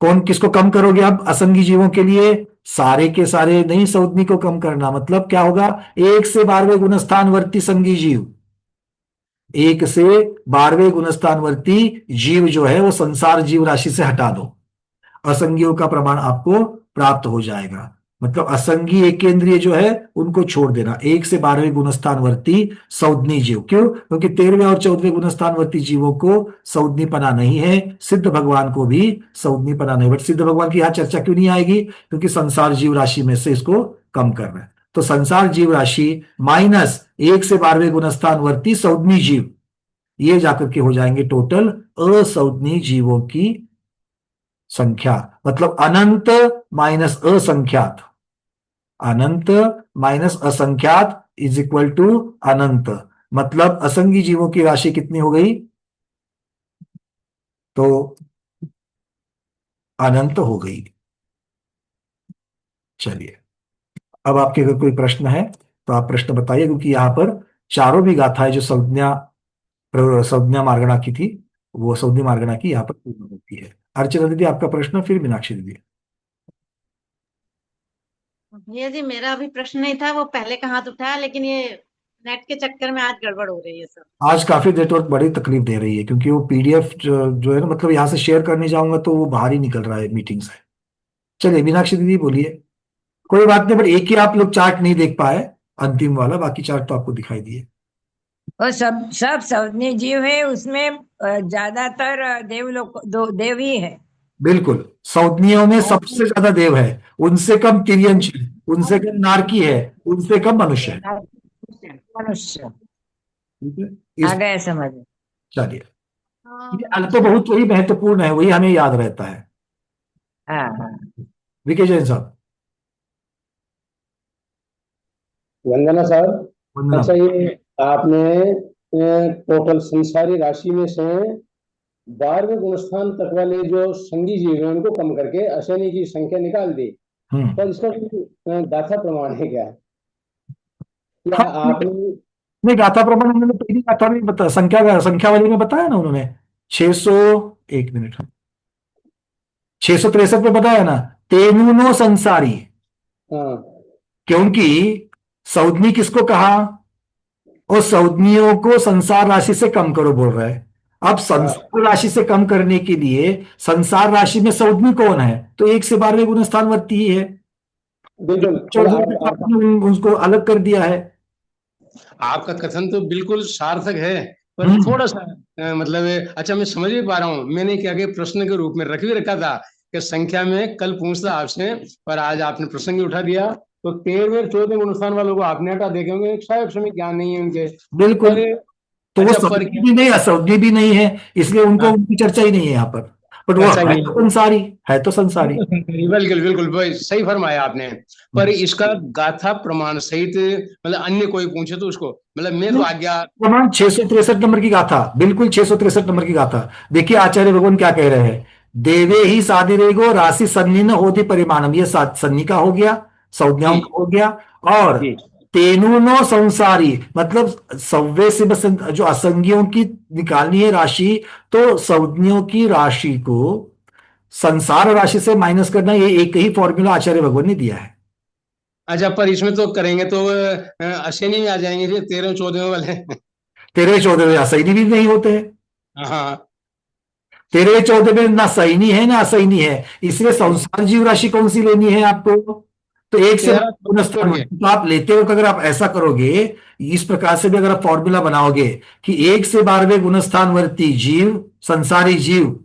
कौन किसको कम करोगे अब असंगी जीवों के लिए, सारे के सारे नहीं, सौज्ञी को कम करना। मतलब क्या होगा, 1 से 12वें गुणस्थानवर्ती संगी जीव, 1 से 12वें गुणस्थानवर्ती जीव जो है वो संसार जीव राशि से हटा दो, असंगियों का प्रमाण आपको प्राप्त हो जाएगा। मतलब असंगी एक केंद्रीय जो है उनको छोड़ देना, 1 से 12वें गुणस्थानवर्ती सौज्ञी जीव। क्यों, क्योंकि 13वें और 14वें गुणस्थानवर्ती जीवों को सौज्ञीपना नहीं है, सिद्ध भगवान को भी सौज्ञीपना नहीं। बट सिद्ध भगवान की यहां चर्चा क्यों नहीं आएगी, क्योंकि संसार जीव राशि में से इसको कम करना है। तो संसार जीव राशि माइनस 1 से 12वें गुणस्थानवर्ती सौज्ञी जीव, ये जाकर के हो जाएंगे टोटल असौज्ञी जीवों की संख्या। मतलब अनंत माइनस असंख्यात, अनंत माइनस असंख्यात इज इक्वल टू अनंत। मतलब असंगी जीवों की राशि कितनी हो गई, तो अनंत हो गई। चलिए, अब आपके अगर कोई प्रश्न है तो आप प्रश्न बताइए, क्योंकि यहां पर चारों भी गाथाएं जो संज्ञा मार्गणा की थी, वो संज्ञा मार्गणा की यहाँ पर पूर्ण होती है। अर्चना दीदी आपका प्रश्न, फिर मीनाक्षी दीदी। ये जी मेरा अभी प्रश्न नहीं था, वो पहले का हाथ उठाया, लेकिन ये नेट के चक्कर में आज गड़बड़ हो रही है सब। आज काफी नेटवर्क बड़ी तकलीफ दे रही है, क्योंकि वो पीडीएफ जो है ना, मतलब यहाँ से शेयर करने जाऊंगा तो वो बाहर ही निकल रहा है मीटिंग से। चलिए मीनाक्षी दीदी बोलिए। कोई बात नहीं, पर एक ही आप लोग चार्ट नहीं देख पाए, अंतिम वाला, बाकी चार्ट तो आपको दिखाई दिए। और सब सब सौज्ञ जीव है, उसमें ज्यादातर देव लोग देव ही है। बिल्कुल, सौज्ञियों में सबसे ज्यादा देव है, उनसे कम तिर्यंश है, उनसे कम नारकी है, उनसे कम मनुष्य है। मनुष्य ठीक है, आ गए समझ। चलिए, ये अल्प बहुत वही महत्वपूर्ण है, वही हमें याद रहता है। हाँ हाँ। विके जैन साहब। वंदना साहब, वंदना। अच्छा ये आपने टोटल संसारी राशि में से 12वें गुणस्थान तक वाले जो संगी जीव हैं उनको कम करके अशनि की संख्या निकाल दी, तो इसका गाथा प्रमाण है क्या? क्या आपने नहीं, गाथा प्रमाण उन्होंने पहली गाथा में बताया, संख्या वाले में बताया ना उन्होंने, 600, एक मिनट, 663 में बताया ना, तेनुनो संसारी। क्योंकि सौज्ञी किसको कहा, और सौज्ञियों को संसार राशि से कम करो बोल रहा है। अब संसार राशि से कम करने के लिए संसार राशि में सौज्ञी कौन है, तो 1 से 12वें गुणस्थानवर्ती ही है, उसको अलग कर दिया है। आपका कथन तो बिल्कुल सार्थक है, पर थोड़ा सा मतलब अच्छा मैं समझ भी पा रहा हूँ। मैंने क्या कि प्रश्न के रूप में रख भी रखा था कि संख्या में कल पूछता आपसे, पर आज आपने प्रसंग उठा दिया, तो 13वें 14वें गुणस्थान वालों को आपने हटा देखे होंगे, शायद समय ज्ञान नहीं है उनके। बिल्कुल, तो वो सौज्ञी भी नहीं असौज्ञी भी नहीं है, इसलिए उनको उनकी चर्चा ही नहीं है यहाँ पर। बट वो है तो संसारी, है तो संसारी। बिल्कुल बिल्कुल सही फरमाया आपने। पर इसका गाथा प्रमाण सहित मतलब अन्य कोई पूछे तो उसको, मतलब मैं तो आज्ञा प्रमाण 663 नंबर की गाथा, बिल्कुल 663 नंबर की गाथा। देखिए आचार्य भगवान क्या कह रहे हैं, देवे ही साधिरेगो राशि सन्नी न होती परिमाणम, ये सन्नी का हो गया, संज्ञाओं का हो गया। और तेनुनो संसारी, मतलब सव्वे से बस जो असंज्ञों की निकालनी है राशि, तो संज्ञों की राशि को संसार राशि से माइनस करना, ये एक ही फॉर्मूला आचार्य भगवान ने दिया है। अच्छा, पर इसमें तो करेंगे तो अश्विनी में आ जाएंगे फिर 13 14 वाले। 13 14 असैनी भी नहीं होते हैं। हाँ 13 14 में ना सैनी है ना असैनी है, इसलिए संसार जीव राशि कौन सी लेनी है आपको? तो एक से 13 गुणस्थान, तो आप लेते हो कि अगर आप ऐसा करोगे, इस प्रकार से भी अगर आप फॉर्मूला बनाओगे कि 1 से 12वें गुणस्थानवर्ती जीव, संसारी जीव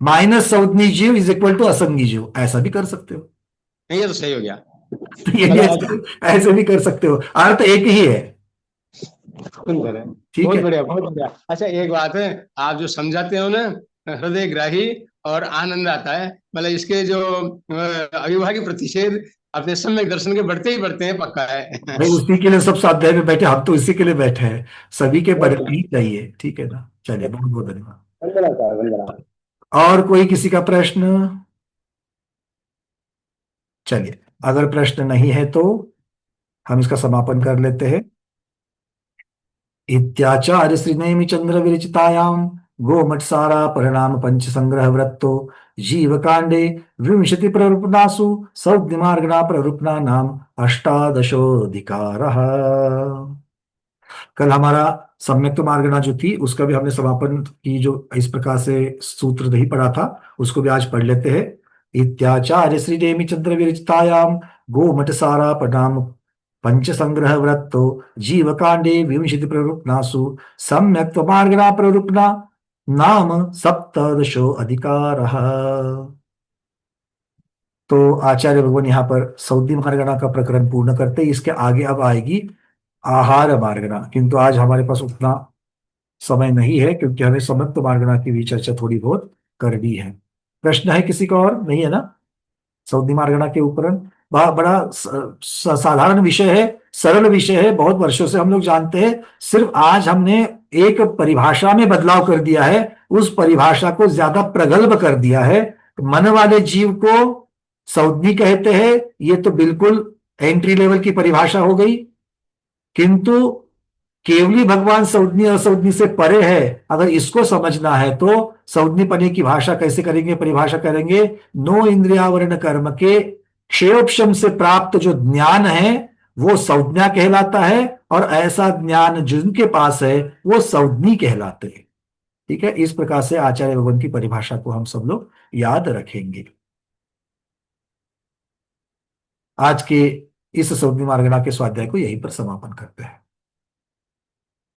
माइनस संज्ञी जीव इज इक्वल टू असंज्ञी जीव, ऐसा भी कर सकते हो। नहीं, ये तो सही हो गया। तो ये भी ऐसे भी कर सकते हो, अर्थ एक ही है। सुंदर है, ठीक बहुत है। बढ़िया, बहुत बढ़िया। अच्छा, एक बात है, आप जो समझाते हो ना, हृदय ग्राही और आनंद आता है, मतलब इसके जो अविभाज्य प्रतिषेध अपने सम्यक दर्शन के बढ़ते ही बढ़ते हैं, पक्का है। भाई उसी के लिए सब स्वाध्याय में बैठे, हम तो इसी के लिए बैठे हैं, सभी के बढ़ना ही चाहिए। ठीक है ना, चलिए बहुत बहुत धन्यवाद। और कोई किसी का प्रश्न? चलिए, अगर प्रश्न नहीं है तो हम इसका समापन कर लेते हैं। इत्याचार्य श्री नेमि चंद्र विरचितायां गोमठसारा परिणाम पंच संग्रह वृत्तो जीव कांडे विंशति प्ररूपणासु संज्ञमार्गणा प्ररूपणा नाम अष्टादशोऽधिकारः। कल हमारा सम्यक्त मार्गणा जो थी उसका भी हमने समापन की, जो इस प्रकार से सूत्र नहीं पढ़ा था उसको भी आज पढ़ लेते हैं। इत्याचार्य श्री नेमि चंद्र विरचितायां गोमठ सारा परिणाम पंच संग्रह वृत्तो जीव कांडे विंशति प्ररूपणासु सम्यक्त मार्गणा प्ररूपणा नाम सप्तदशो अधिकारः। तो आचार्य भगवान यहाँ पर सौदी मार्गणा का प्रकरण पूर्ण करते, इसके आगे अब आएगी आहार मार्गणा, किंतु आज हमारे पास उतना समय नहीं है क्योंकि हमें समस्त मार्गणा की भी चर्चा थोड़ी बहुत करनी है। प्रश्न है किसी का? और नहीं है ना? सौदी मार्गणा के ऊपर बड़ा साधारण विषय है, सरल विषय है, बहुत वर्षों से हम लोग जानते हैं, सिर्फ आज हमने एक परिभाषा में बदलाव कर दिया है, उस परिभाषा को ज्यादा प्रगल्भ कर दिया है। मन वाले जीव को सौज्ञी कहते हैं, ये तो बिल्कुल एंट्री लेवल की परिभाषा हो गई, किंतु केवली भगवान सौज्ञी और सौज्ञी से परे है, अगर इसको समझना है तो सौज्ञी पने की भाषा कैसे करेंगे? परिभाषा करेंगे, नो इंद्रियावरण कर्म के क्षेयोपशम से प्राप्त जो ज्ञान है वो संज्ञा कहलाता है, और ऐसा ज्ञान जिनके पास है वो संज्ञी कहलाते हैं। ठीक है, इस प्रकार से आचार्य भगवान की परिभाषा को हम सब लोग याद रखेंगे। आज के इस सौज्ञी मार्गणा के स्वाध्याय को यहीं पर समापन करते हैं।